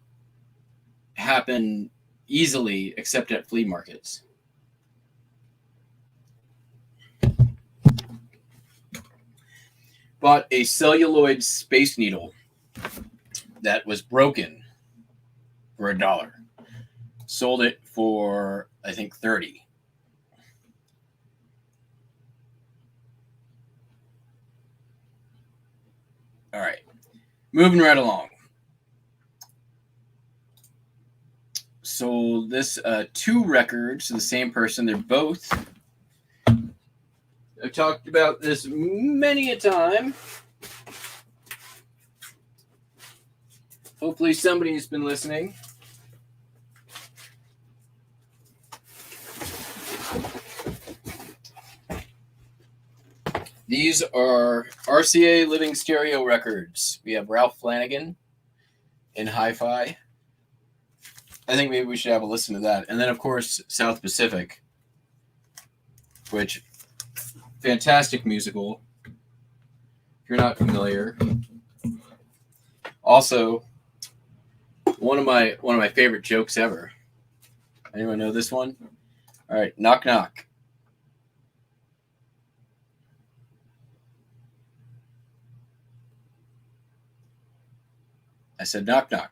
Speaker 2: happen easily except at flea markets. Bought a celluloid Space Needle that was broken for $1. Sold it for, I think, $30. All right, moving right along. Sold this 2 records to the same person. They're both, I've talked about this many a time. Hopefully somebody's been listening. These are RCA Living Stereo records. We have Ralph Flanagan in Hi-Fi. I think maybe we should have a listen to that. And then, of course, South Pacific, which, fantastic musical, if you're not familiar. Also, one of my favorite jokes ever. Anyone know this one? All right, knock knock. I said knock knock.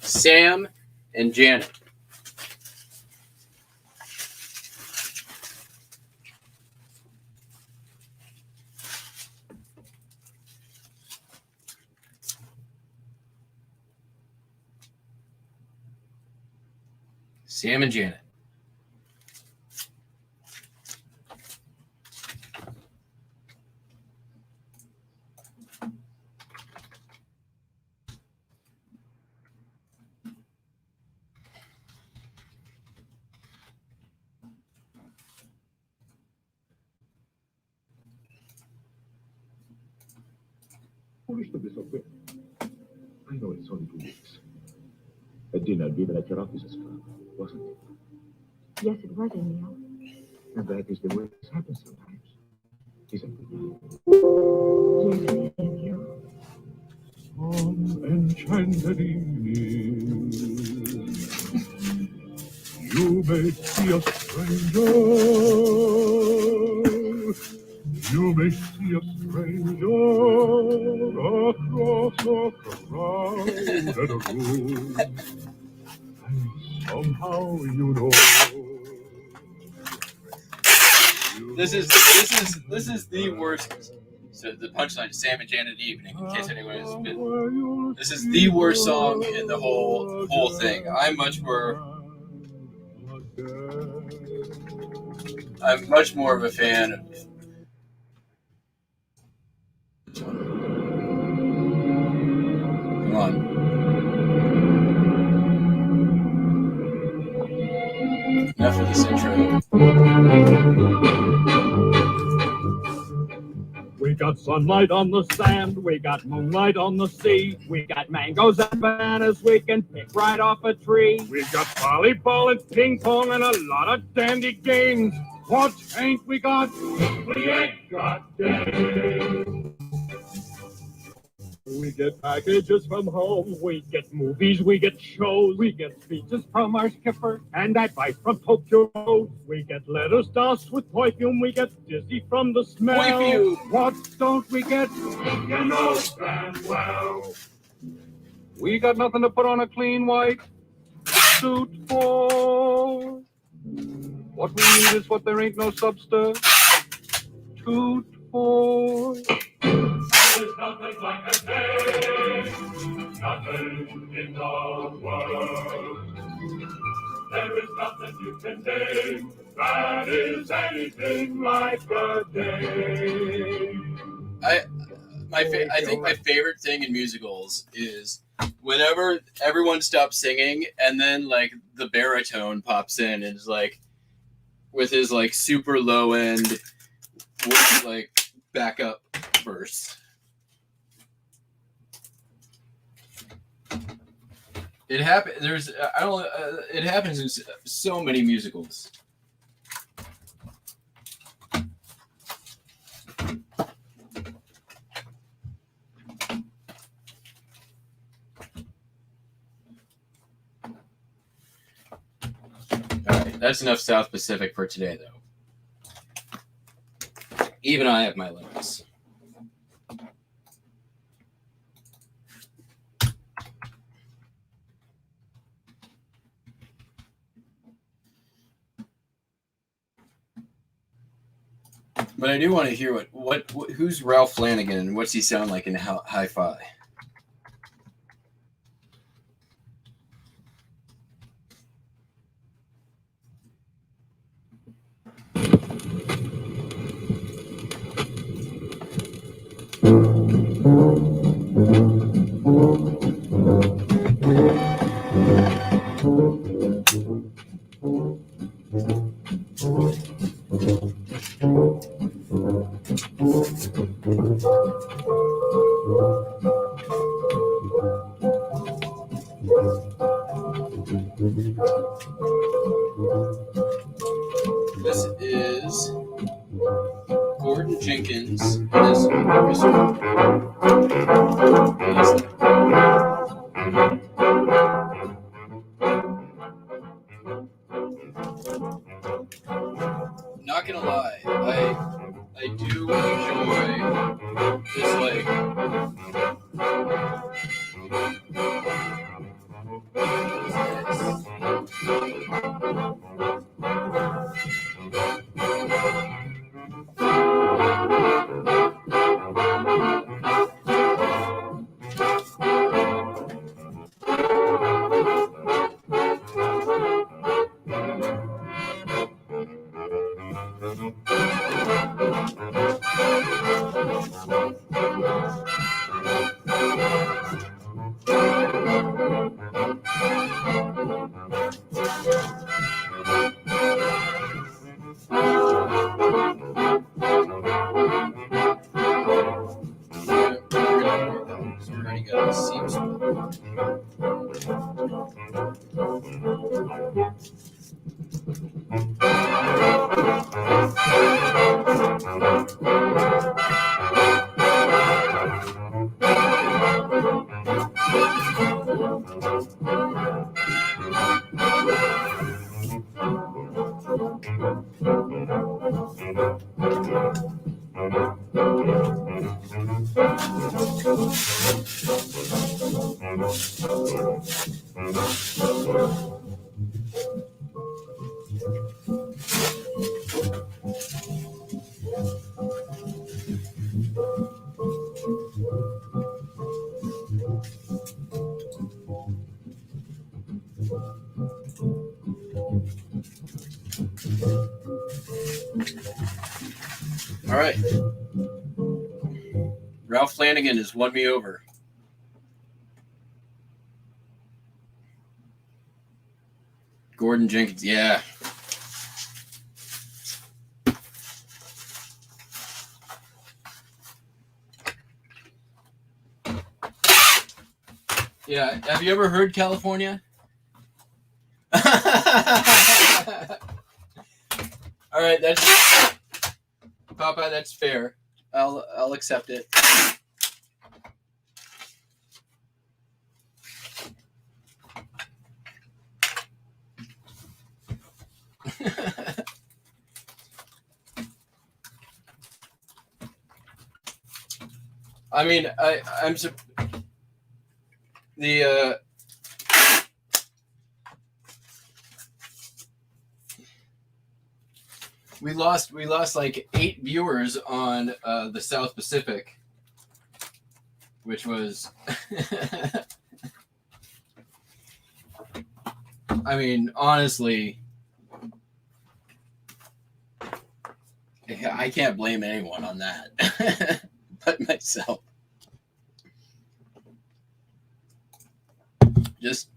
Speaker 2: Sam and Janet. Sam and Janet.
Speaker 3: Foolish to be so quick. I know it's only 2 weeks. A dinner given at your office's club, wasn't it?
Speaker 4: Yes, it was, Emil.
Speaker 3: And that is the way it happens sometimes, isn't it?
Speaker 4: Yes, it is, Emil.
Speaker 3: On enchanted evening, you may see a stranger. You may see a stranger across a crowded room, and somehow you know.
Speaker 2: This is the worst. So the punchline, Sam and Janet Evening, in case anyone has been. This is the worst song in the whole thing. I'm much more of a fan of. Come on. Enough of this intro.
Speaker 5: We got sunlight on the sand, we got moonlight on the sea, we got mangoes and bananas we can pick right off a tree. We got volleyball and ping pong and a lot of dandy games. What ain't we got? We ain't got games. We get packages from home, we get movies, we get shows, we get speeches from our skipper and advice from Tokyo Road. We get letters doused with perfume, we get dizzy from the smell.
Speaker 2: Perfume.
Speaker 5: What don't we get? You know damn well. We got nothing to put on a clean white suit for. What we need is what there ain't no substitute for. There's nothing like a day Nothing in the world. There is nothing you can name that is anything like a day.
Speaker 2: I think my favorite thing in musicals is whenever everyone stops singing and then like the baritone pops in and is like with his like super low end like backup verse. It happens. There's I don't. It happens in so many musicals. All right, that's enough South Pacific for today, though. Even I have my limits. But I do want to hear what who's Ralph Flanagan and what's he sound like in Hi-Fi? This is Gordon Jenkins as not gonna lie, I do enjoy this already got a seam split. All right. Ralph Flanagan has won me over. Gordon Jenkins, yeah. Yeah, have you ever heard California? All right, that's Papa, that's fair. I'll accept it. I mean, I'm the we lost like 8 viewers on the South Pacific, which was I mean, honestly, I can't blame anyone on that but myself. Just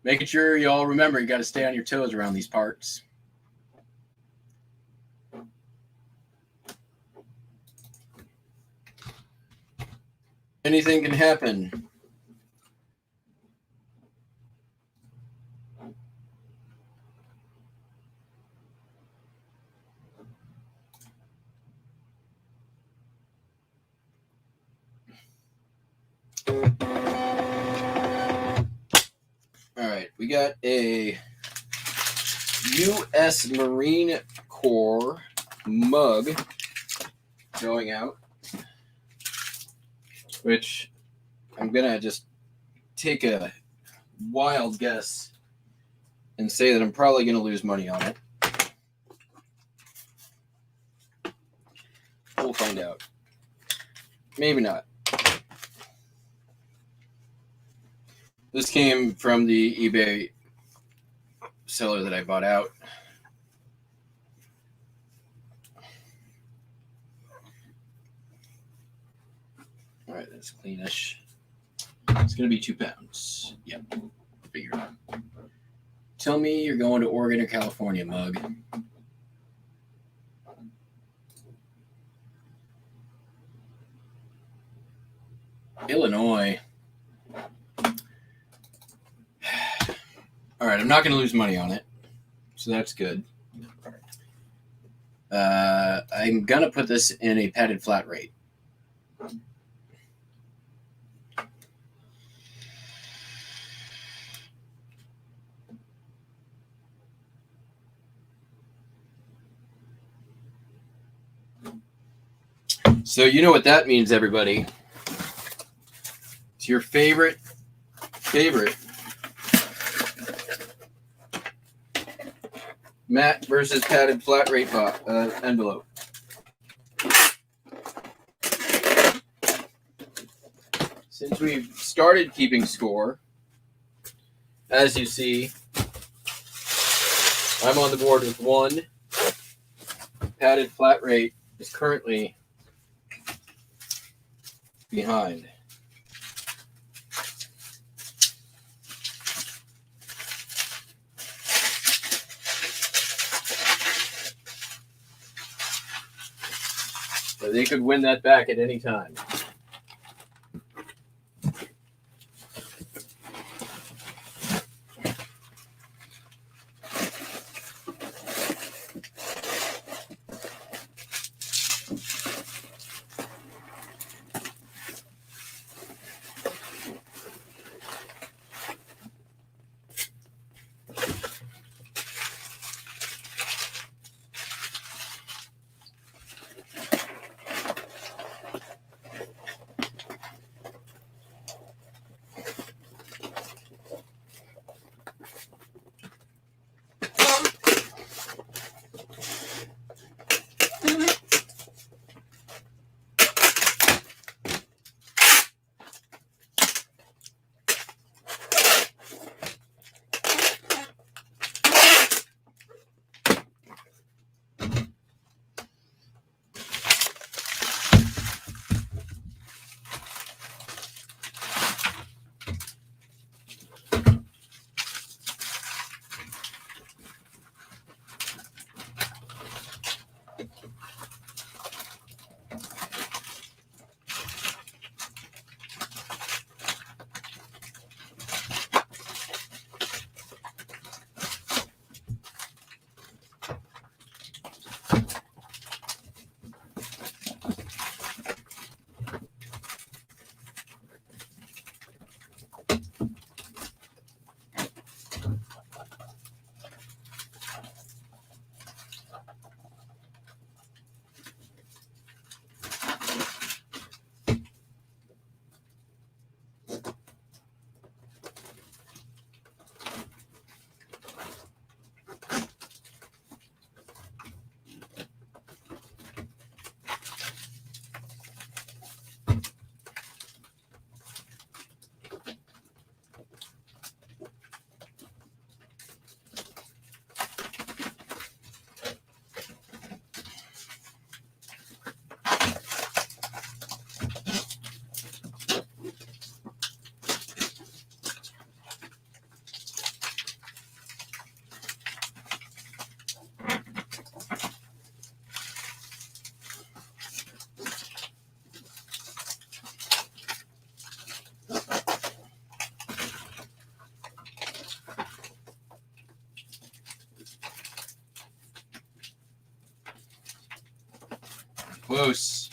Speaker 2: making sure you all remember you got to stay on your toes around these parts. Anything can happen. All right, we got a U.S. Marine Corps mug going out, which I'm going to just take a wild guess and say that I'm probably going to lose money on it. We'll find out. Maybe not. This came from the eBay seller that I bought out. All right, that's cleanish. It's going to be 2 pounds. Yep, figure it out. Tell me you're going to Oregon or California, mug. Illinois. All right, I'm not going to lose money on it, so that's good. I'm going to put this in a padded flat rate. So you know what that means, everybody. It's your favorite matte versus padded flat rate envelope. Since we've started keeping score, as you see, I'm on the board with 1. Padded flat rate is currently behind. So they could win that back at any time. Close.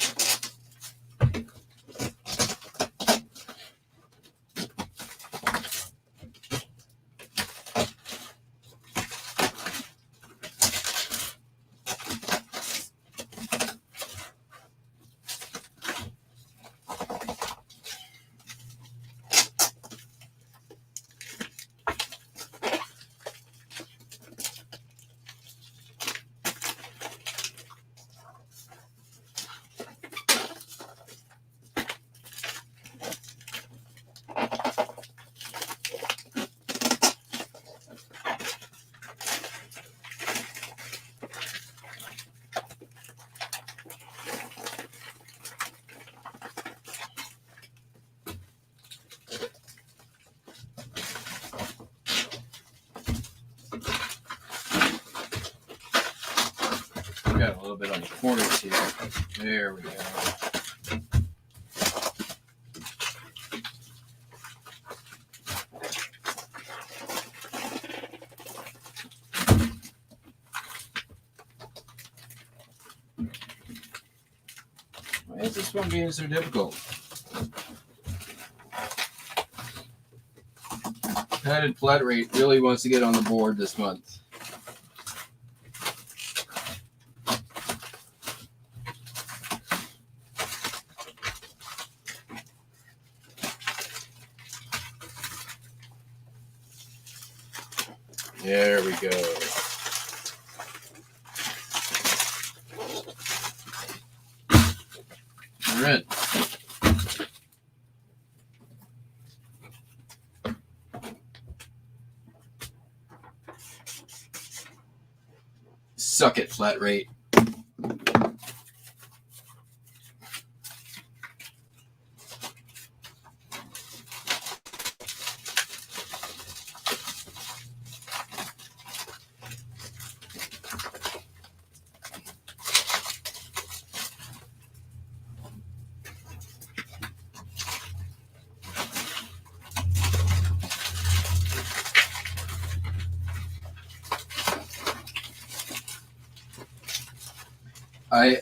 Speaker 2: Got a little bit on the corners here. There we go. Why is this one being so difficult? Padded flat rate really wants to get on the board this month. There we go. We're in. Suck it, flat rate.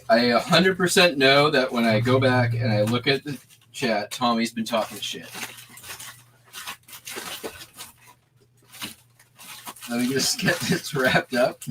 Speaker 2: I 100% know that when I go back and I look at the chat, Tommy's been talking shit. Let me just get this wrapped up.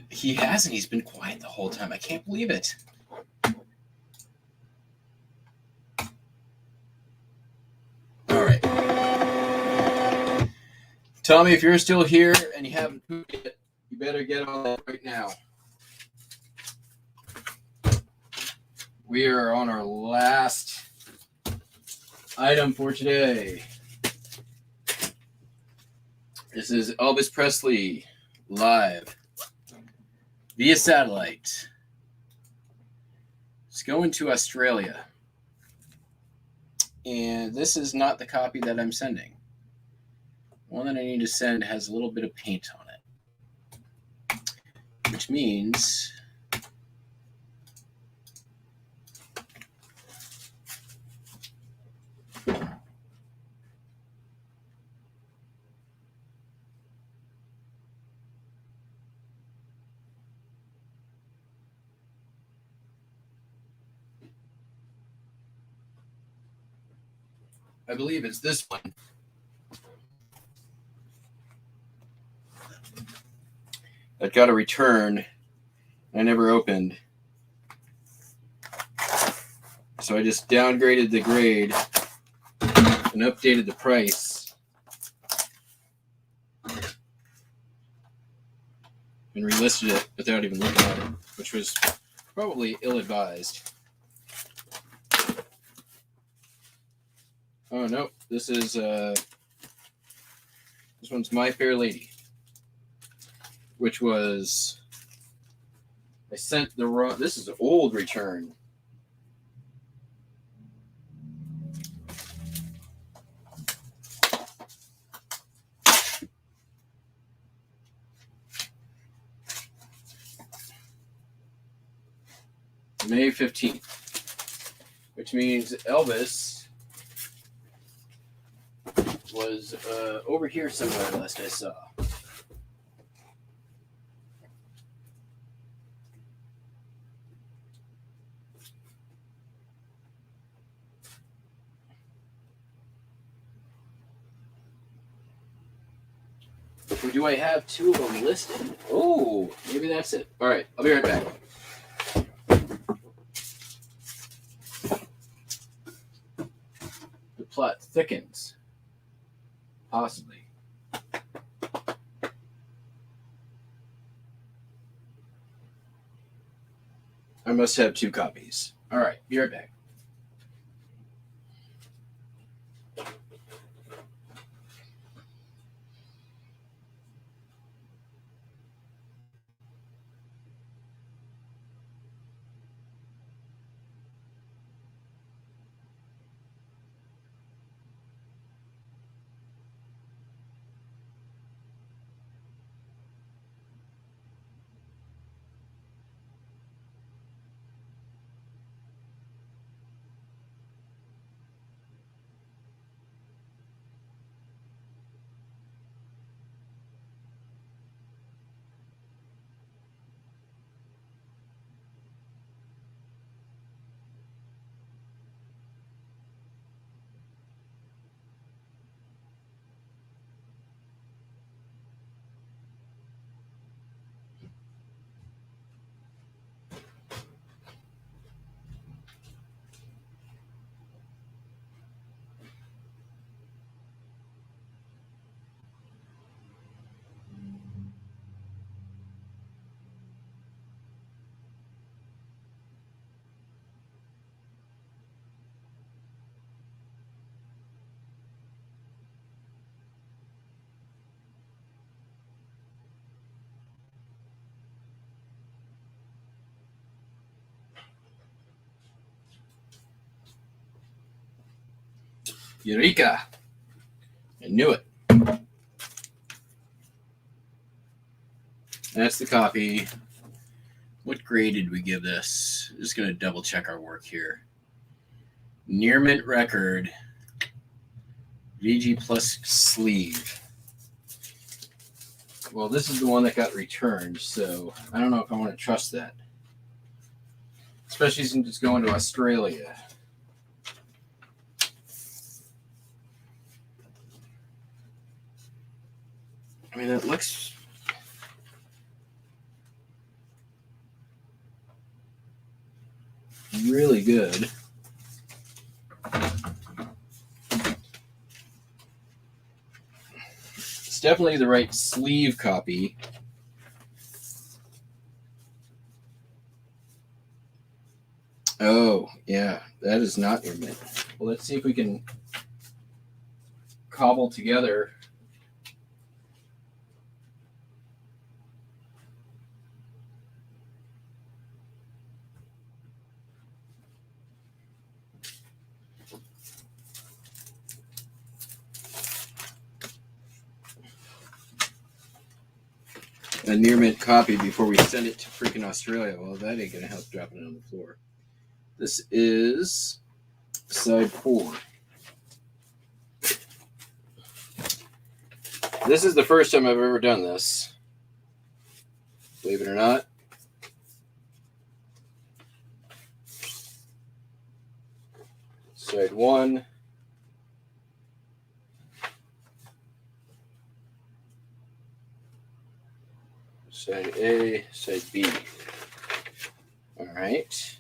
Speaker 2: He hasn't. He's been quiet the whole time. I can't believe it. All right. Tommy, if you're still here and you haven't pooped yet, you better get on that right now. We are on our last item for today. This is Elvis Presley live via satellite. It's going to Australia. And this is not the copy that I'm sending. One that I need to send has a little bit of paint on it. Which means I believe it's this one. That got a return. I never opened. So I just downgraded the grade and updated the price. And relisted it without even looking at it, which was probably ill-advised. Oh no, this one's My Fair Lady, which was I sent the wrong. This is an old return. May 15th, which means Elvis was over here somewhere last I saw. Or do I have two of them listed? Oh, maybe that's it. All right, I'll be right back. The plot thickens. Possibly. I must have two copies. All right, be right back. Eureka! I knew it. That's the copy. What grade did we give this? Just going to double check our work here. Near mint record. VG plus sleeve. Well, this is the one that got returned, so I don't know if I want to trust that. Especially since it's going to Australia. I mean, it looks really good. It's definitely the right sleeve copy. Oh, yeah, that is not your mint. Well, let's see if we can cobble together a near mint copy before we send it to freaking Australia. Well, that ain't gonna help dropping it on the floor. This is side 4. This is the first time I've ever done this. Believe it or not. Side 1. Side A, side B. All right.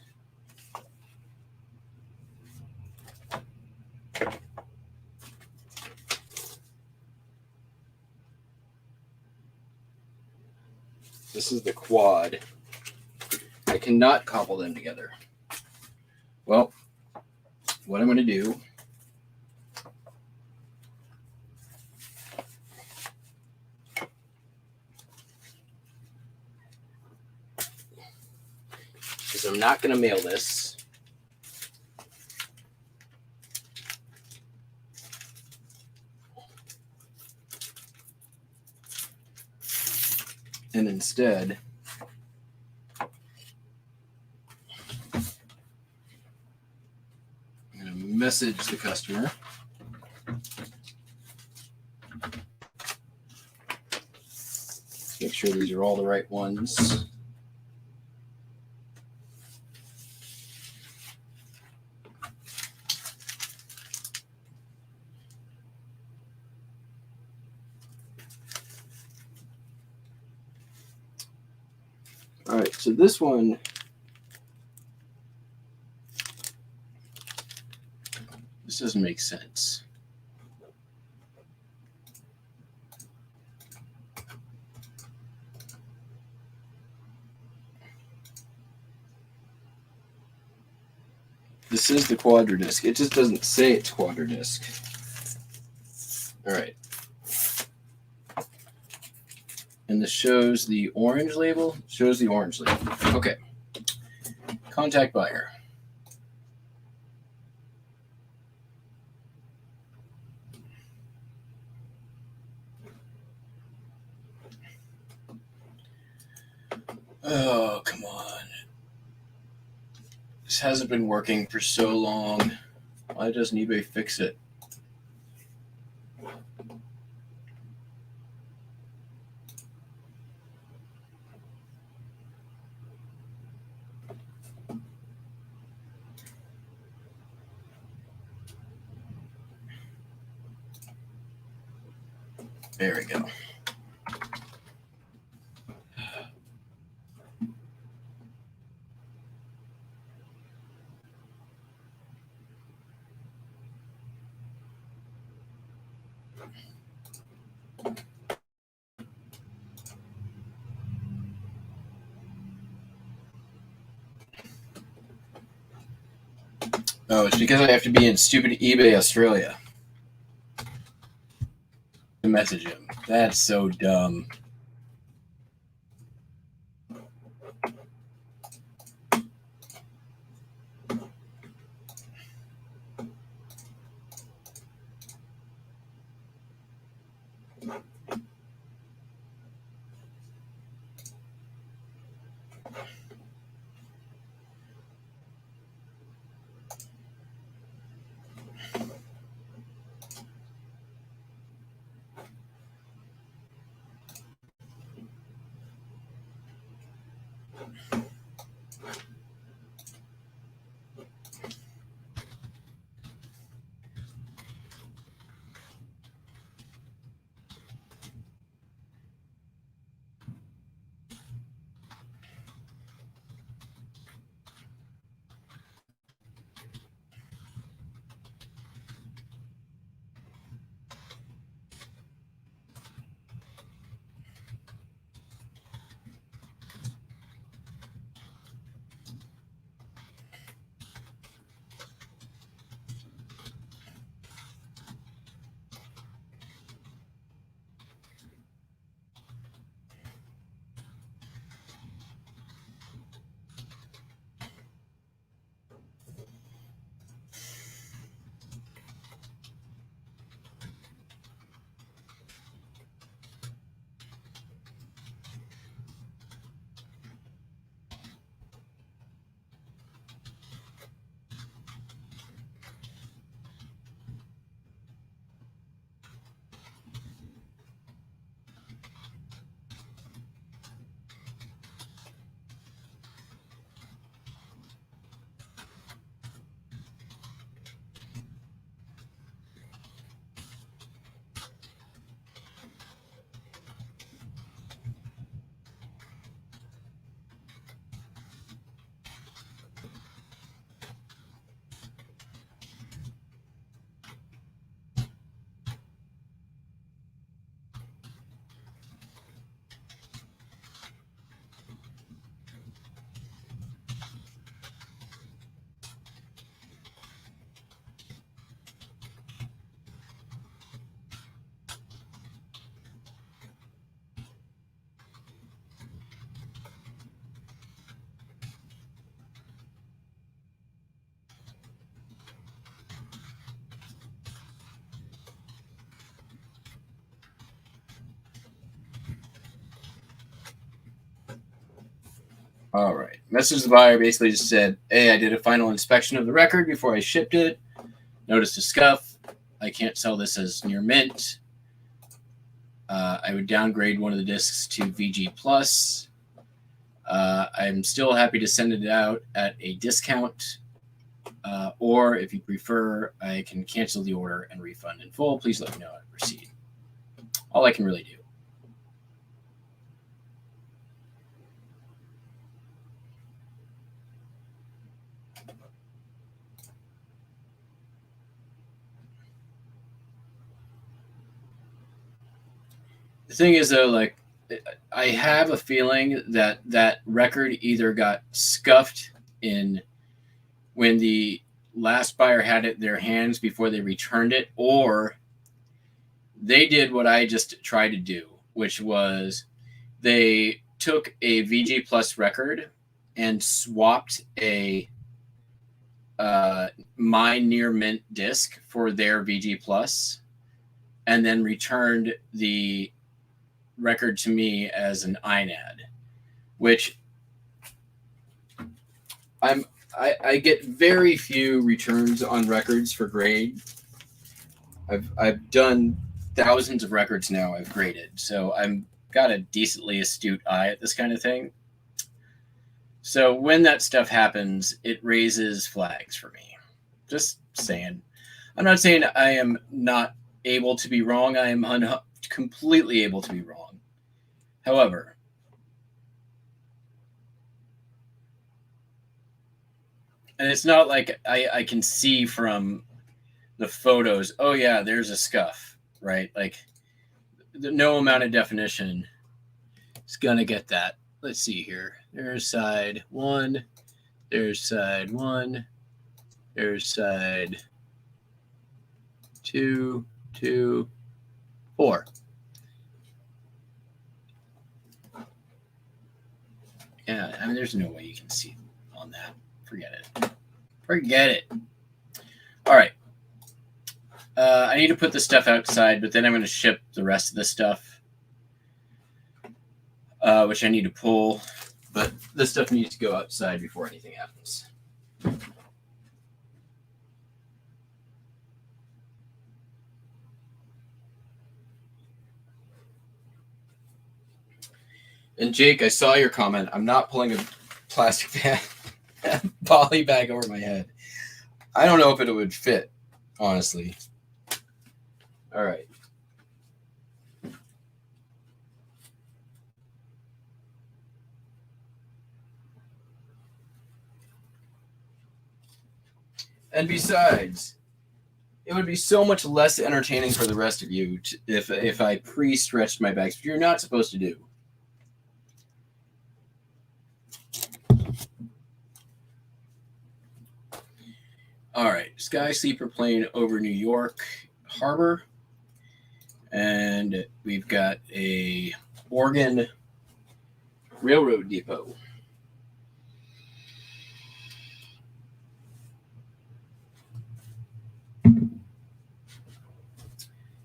Speaker 2: This is the quad. I cannot cobble them together. Well, what I'm going to do because I'm not going to mail this. And instead, I'm going to message the customer. Make sure these are all the right ones. All right, so this one, this doesn't make sense. This is the quadradisc. It just doesn't say it's quadradisc. All right. And this shows the orange label. Shows the orange label. Okay. Contact buyer. Oh, come on. This hasn't been working for so long. Why doesn't eBay fix it? There we go. Oh, it's because I have to be in stupid eBay Australia to message him. That's so dumb. All right. Message to the buyer basically just said, hey, I did a final inspection of the record before I shipped it. Noticed a scuff. I can't sell this as near mint. I would downgrade one of the discs to VG Plus. I'm still happy to send it out at a discount. Or if you prefer, I can cancel the order and refund in full. Please let me know at receipt. All I can really do. The thing is, though, like, I have a feeling that that record either got scuffed in when the last buyer had it in their hands before they returned it, or they did what I just tried to do, which was they took a VG Plus record and swapped a my near mint disc for their VG Plus, and then returned the record to me as an INAD, which I get very few returns on records for grade. I've done thousands of records now I've graded, so I'm got a decently astute eye at this kind of thing. So when that stuff happens, it raises flags for me. Just saying. I'm not saying I am not able to be wrong. I am completely able to be wrong. However, and it's not like I can see from the photos, oh yeah, there's a scuff, right? Like no amount of definition is going to get that. Let's see here. There's side 1. There's side 1. There's side 2, 2, 4. Yeah, I mean, there's no way you can see on that. Forget it. Forget it. All right. I need to put this stuff outside, but then I'm going to ship the rest of the stuff, which I need to pull. But this stuff needs to go outside before anything happens. And Jake, I saw your comment. I'm not pulling a plastic bag, poly bag over my head. I don't know if it would fit, honestly. All right. And besides, it would be so much less entertaining for the rest of you if I pre-stretched my bags, which you're not supposed to do. All right, Sky Sleeper plane over New York Harbor. And we've got a Oregon Railroad Depot.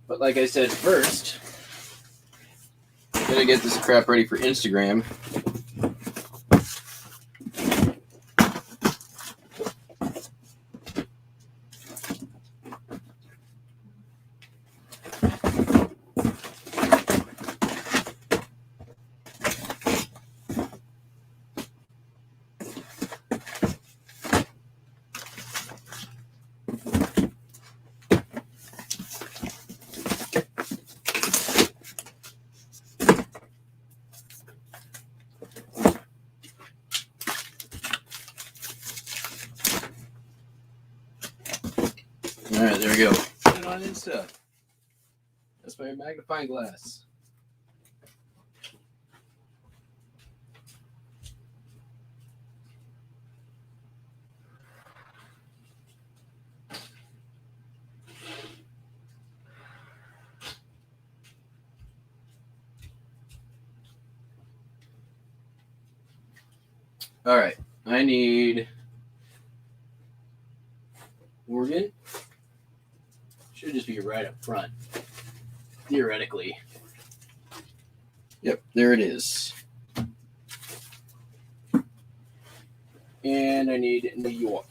Speaker 2: But like I said, first, gotta get this crap ready for Instagram. All right, there we go. Put it on Insta. That's my magnifying glass. All right, I need Oregon. Should just be right up front, theoretically. Yep, there it is. And I need New York.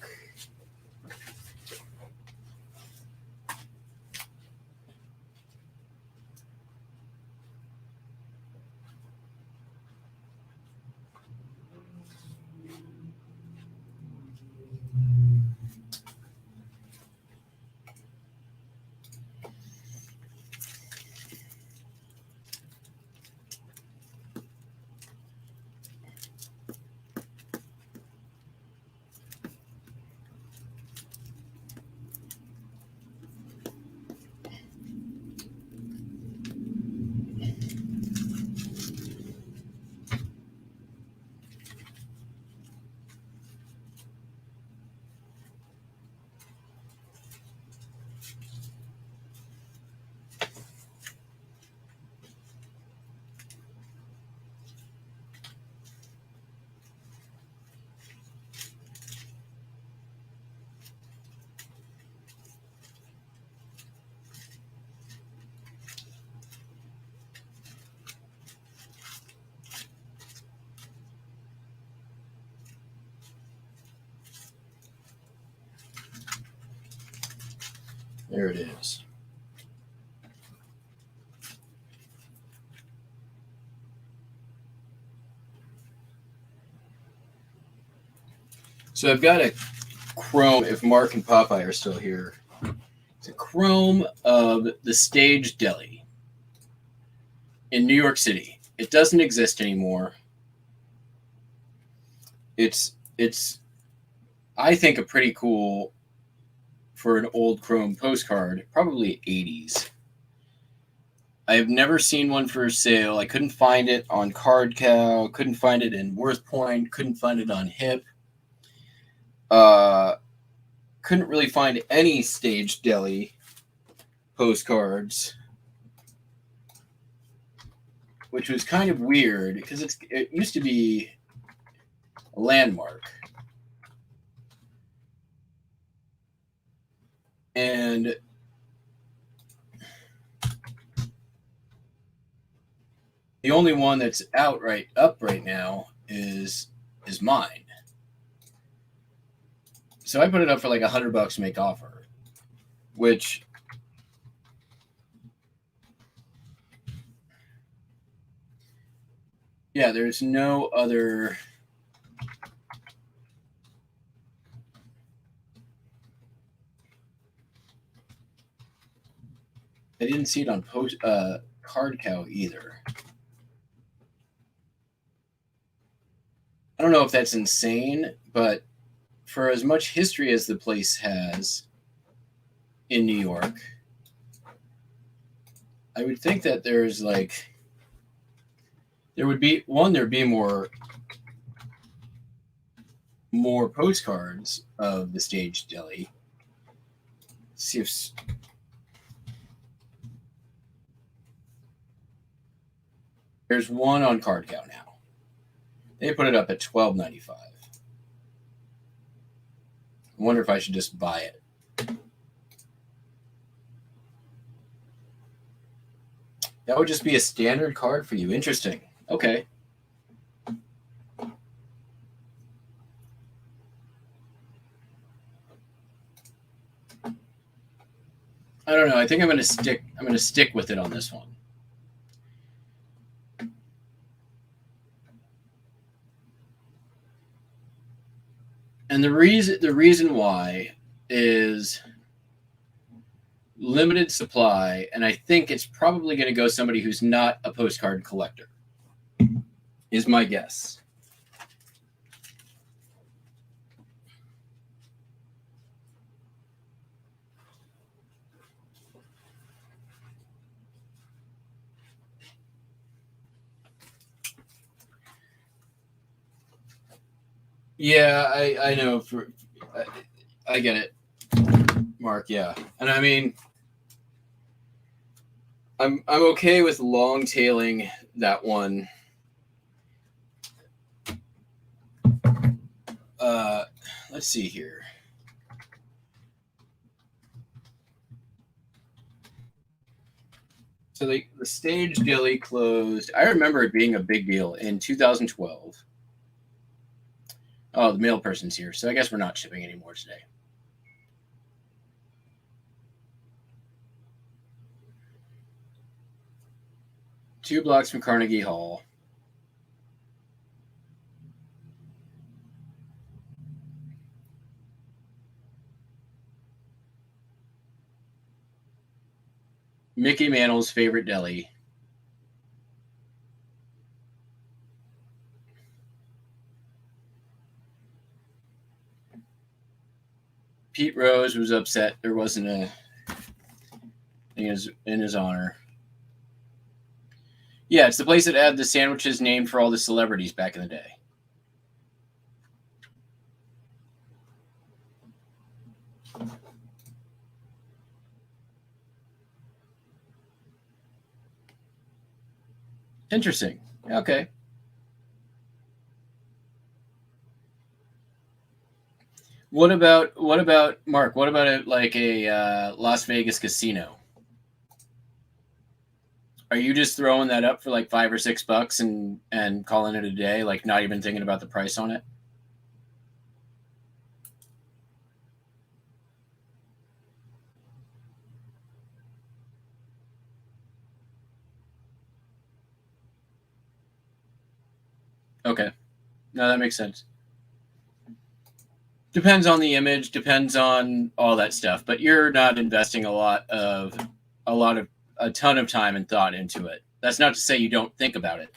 Speaker 2: There it is. So I've got a Chrome, if Mark and Popeye are still here. It's a Chrome of the Stage Deli in New York City. It doesn't exist anymore. It's I think a pretty cool for an old Chrome postcard, probably 80s. I have never seen one for sale. I couldn't find it on CardCow, couldn't find it in WorthPoint, couldn't find it on Hip. Couldn't really find any Stage Deli postcards, which was kind of weird because it used to be a landmark. And the only one that's up right now is mine. So I put it up for like $100 to make offer, which yeah, there's no other. I didn't see it on CardCow either. I don't know if that's insane, but for as much history as the place has in New York, I would think that there'd be more postcards of the Stage Deli. Let's see if there's one on CardCow now. They put it up at $12.95. I wonder if I should just buy it. That would just be a standard card for you. Interesting. Okay. I don't know. I think I'm going to stick with it on this one. And the reason why is limited supply, and I think it's probably going to go somebody who's not a postcard collector, is my guess. Yeah, I know. I get it, Mark. Yeah, and I mean, I'm okay with long tailing that one. Let's see here. So the Stage Deli closed. I remember it being a big deal in 2012. Oh, the mail person's here, so I guess we're not shipping anymore today. Two blocks from Carnegie Hall. Mickey Mantle's favorite deli. Pete Rose was upset there wasn't a thing in his honor. Yeah, it's the place that had the sandwiches named for all the celebrities back in the day. Interesting. Okay. What about Mark? What about a Las Vegas casino? Are you just throwing that up for like $5 or $6 and calling it a day, like not even thinking about the price on it? Okay. No, that makes sense. Depends on the image, depends on all that stuff, but you're not investing a ton of time and thought into it. That's not to say you don't think about it.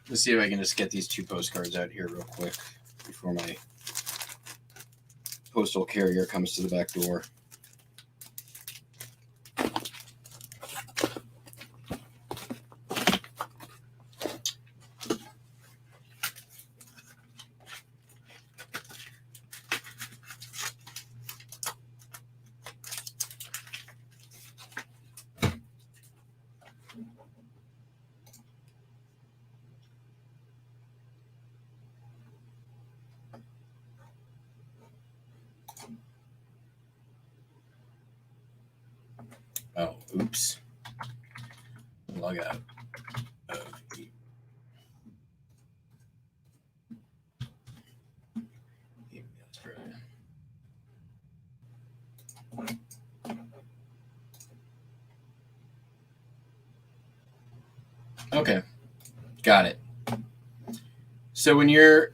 Speaker 2: Let's see if I can just get these two postcards out here real quick before my postal carrier comes to the back door. Oh, oops. Log out. Okay, got it. So when you're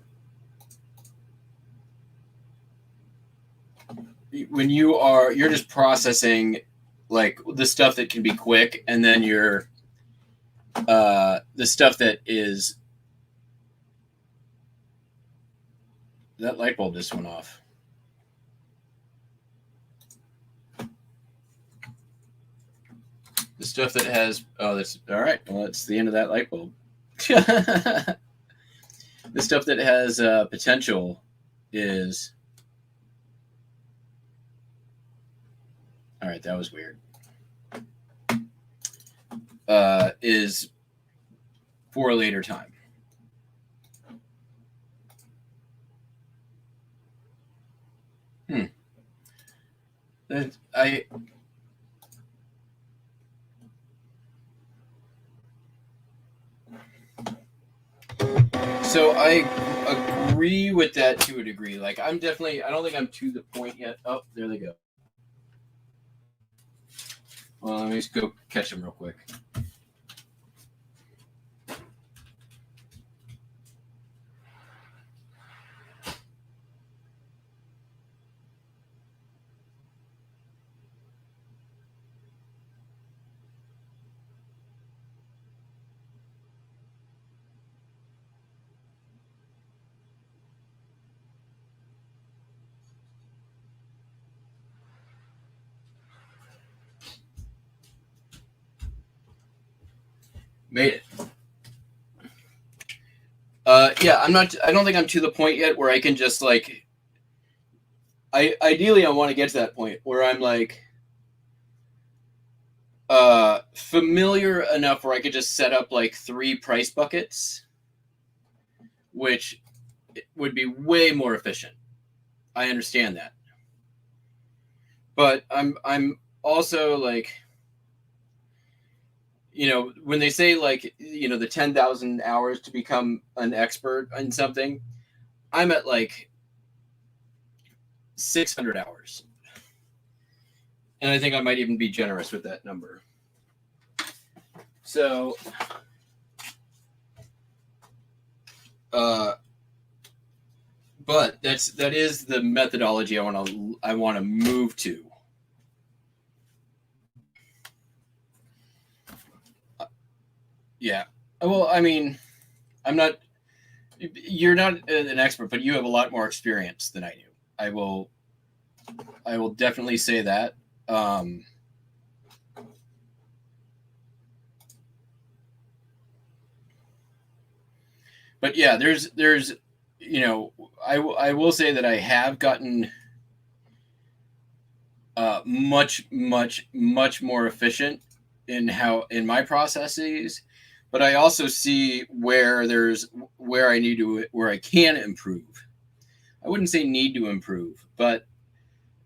Speaker 2: just processing like the stuff that can be quick, and then you're the stuff that is that light bulb just went off. The stuff that has that's all right. Well, it's the end of that light bulb. The stuff that has potential is all right. That was weird. Is for a later time. So I agree with that to a degree. Like I don't think I'm to the point yet. Oh, there they go. Well, let me just go catch them real quick. Made it. Yeah, I don't think I'm to the point yet where I can just like ideally I want to get to that point where I'm like familiar enough where I could just set up like 3 price buckets, which would be way more efficient. I understand that. But I'm also like, you know, when they say like, you know, the 10,000 hours to become an expert in something, I'm at like 600 hours. And I think I might even be generous with that number. So, but that is the methodology I want to move to. Yeah. Well, I mean, you're not an expert, but you have a lot more experience than I do. I will definitely say that. But yeah, there's, you know, I will say that I have gotten much more efficient in my processes, but I also see where I can improve. I wouldn't say need to improve, but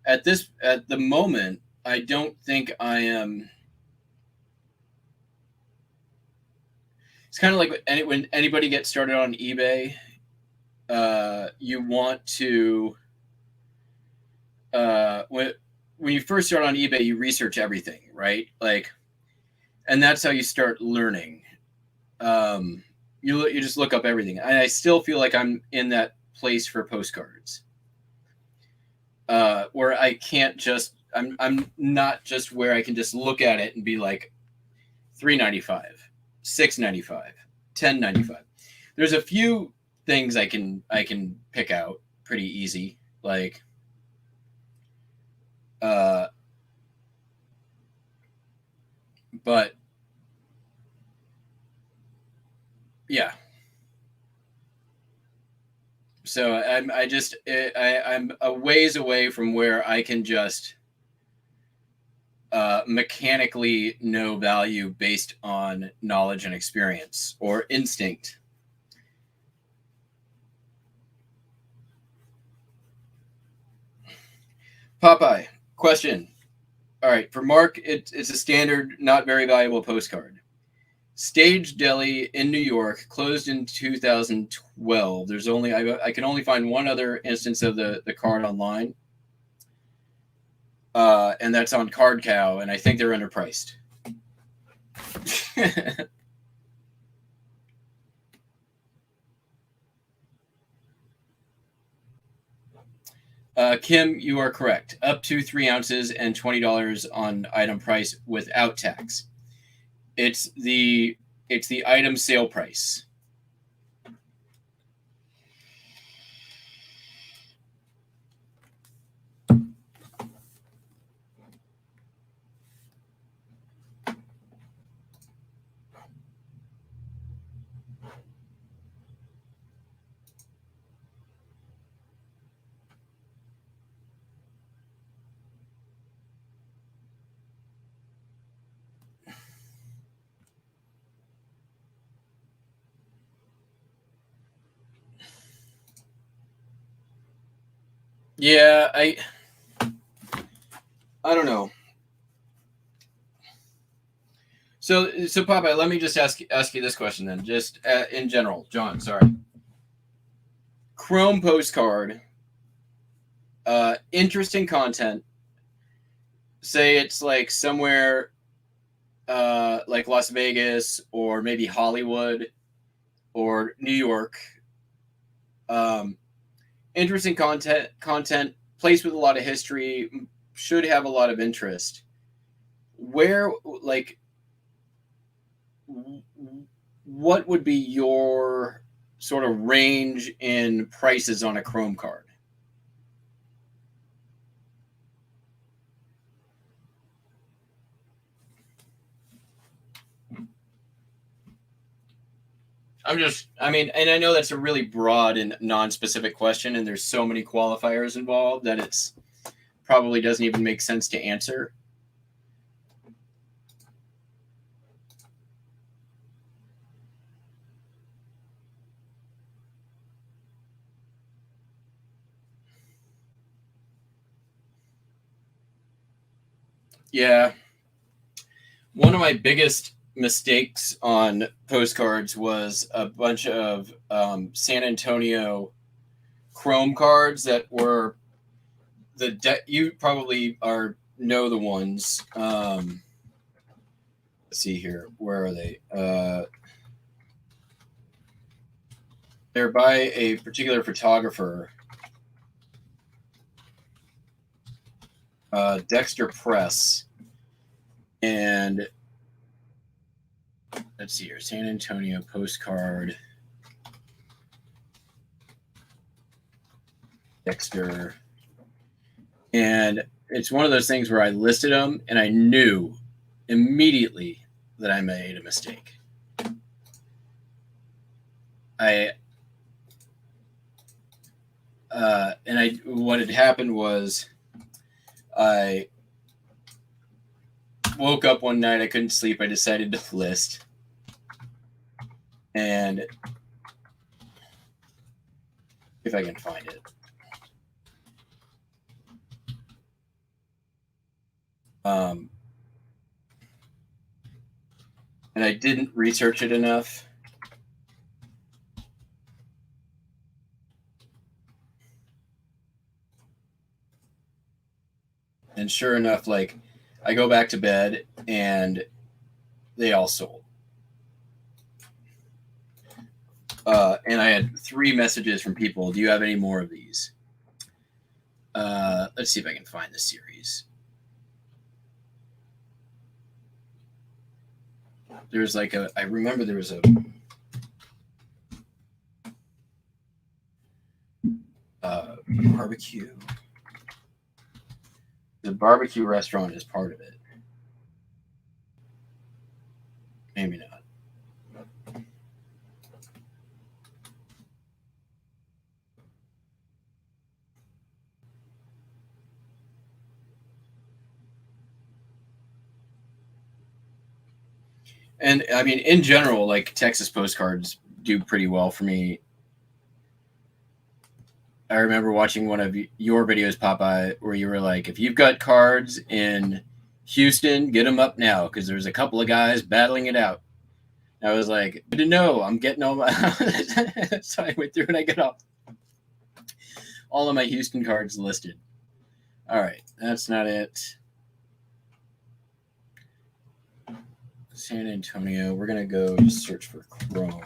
Speaker 2: at the moment, I don't think I am. It's kind of like when anybody gets started on eBay, you want to when you first start on eBay, you research everything, right? Like, and that's how you start learning. You just look up everything. And I still feel like I'm in that place for postcards, where I can't just. I'm not just where I can just look at it and be like, $3.95, $6.95, $10.95. There's a few things I can pick out pretty easy, like but yeah. So I'm a ways away from where I can just mechanically know value based on knowledge and experience or instinct. Popeye, question. All right, for Mark, it's a standard, not very valuable postcard. Stage Deli in New York closed in 2012. There's only I can only find one other instance of the card online, and that's on Card Cow, and I think they're underpriced. Kim, you are correct. Up to 3 ounces and $20 on item price without tax. It's the item sale price. Yeah, I don't know. So Popeye, let me just ask you this question then, just in general. John, sorry. Chrome postcard, interesting content. Say it's like somewhere like Las Vegas or maybe Hollywood or New York. Interesting content, place with a lot of history, should have a lot of interest. Where, like, what would be your sort of range in prices on a Chrome card? I mean, and I know that's a really broad and non-specific question, and there's so many qualifiers involved that it's probably doesn't even make sense to answer. Yeah. One of my biggest mistakes on postcards was a bunch of San Antonio Chrome cards that were you probably know the ones. Let's see here. Where are they? They're by a particular photographer, Dexter Press. And let's see here. San Antonio postcard. Dexter. And it's one of those things where I listed them and I knew immediately that I made a mistake. What had happened was I woke up one night, I couldn't sleep, I decided to list. And if I can find it. And I didn't research it enough. And sure enough, like, I go back to bed and they all sold. And I had 3 messages from people. Do you have any more of these? Let's see if I can find the series. There's like I remember there was a barbecue. The barbecue restaurant is part of it. Maybe not. And I mean, in general, like Texas postcards do pretty well for me. I remember watching one of your videos pop by where you were like, if you've got cards in Houston, get them up now because there's a couple of guys battling it out. I was like, good to know. I'm getting all my. So I went through and I got all of my Houston cards listed. All right, that's not it. San Antonio. We're gonna go just search for Chrome.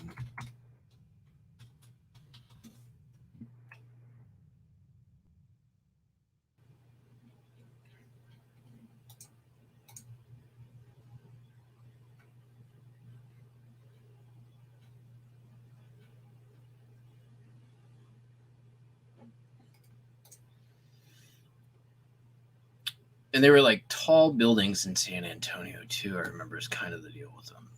Speaker 2: And they were like tall buildings in San Antonio too. I remember is kind of the deal with them.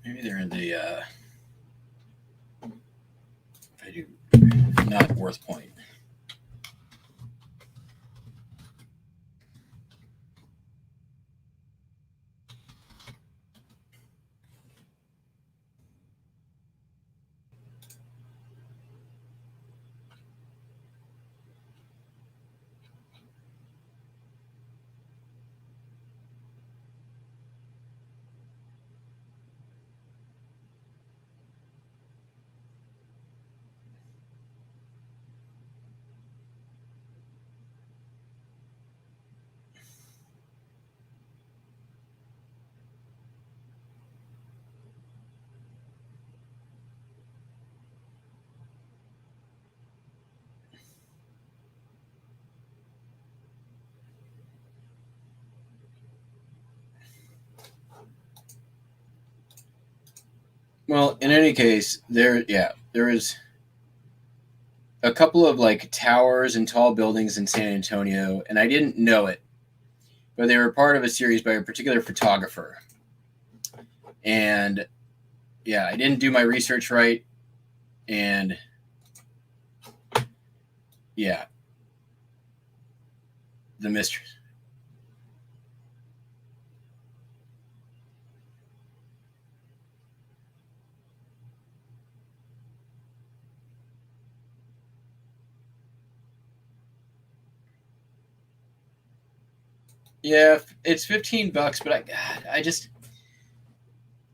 Speaker 2: Maybe they're in the if I do not Worth Point. Well, in any case, there is a couple of like towers and tall buildings in San Antonio, and I didn't know it, but they were part of a series by a particular photographer. And yeah, I didn't do my research right, and yeah, the mystery. Yeah, it's $15, but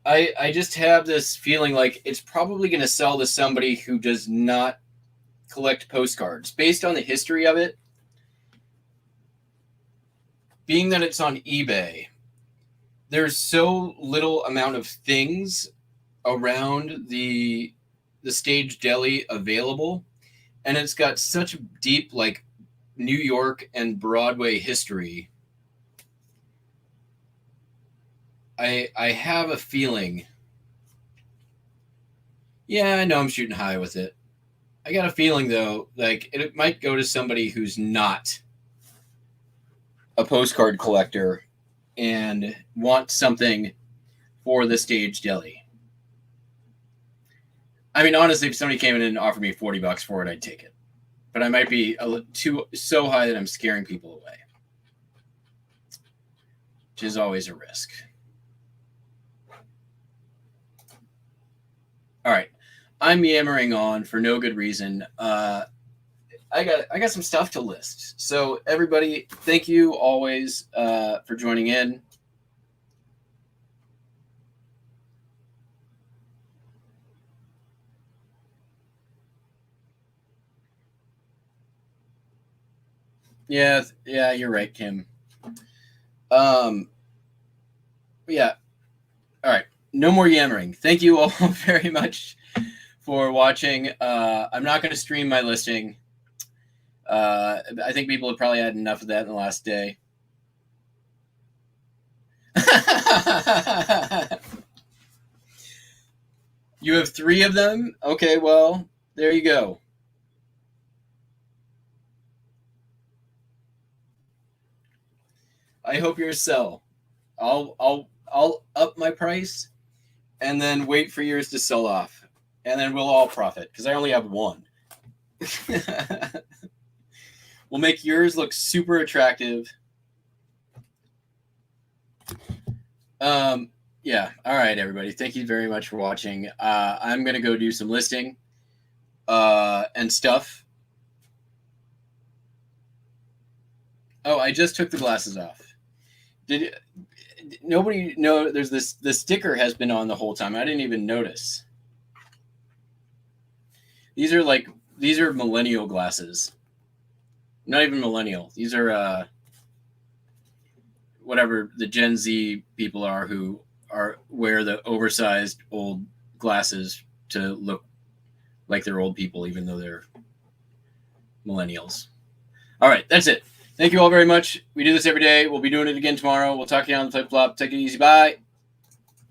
Speaker 2: I just have this feeling like it's probably going to sell to somebody who does not collect postcards based on the history of it. Being that it's on eBay, there's so little amount of things around the stage deli available, and it's got such deep like New York and Broadway history. I have a feeling. Yeah, I know I'm shooting high with it. I got a feeling though, like it might go to somebody who's not a postcard collector and wants something for the stage deli. I mean, honestly, if somebody came in and offered me $40 for it, I'd take it. But I might be so high that I'm scaring people away, which is always a risk. All right, I'm yammering on for no good reason. I got some stuff to list. So everybody, thank you always for joining in. Yeah, you're right, Kim. Yeah. All right. No more yammering. Thank you all very much for watching. I'm not going to stream my listing. I think people have probably had enough of that in the last day. You have 3 of them? Okay, well, there you go. I hope yours sell. I'll up my price and then wait for yours to sell off. And then we'll all profit because I only have 1. We'll make yours look super attractive. Yeah. All right, everybody. Thank you very much for watching. I'm going to go do some listing and stuff. Oh, I just took the glasses off. Did nobody know there's the sticker has been on the whole time? I didn't even notice. These are millennial glasses. Not even millennial. These are whatever the Gen Z people are who wear the oversized old glasses to look like they're old people, even though they're millennials. All right, that's it. Thank you all very much. We do this every day. We'll be doing it again tomorrow. We'll talk to you on the flip flop. Take it easy. Bye.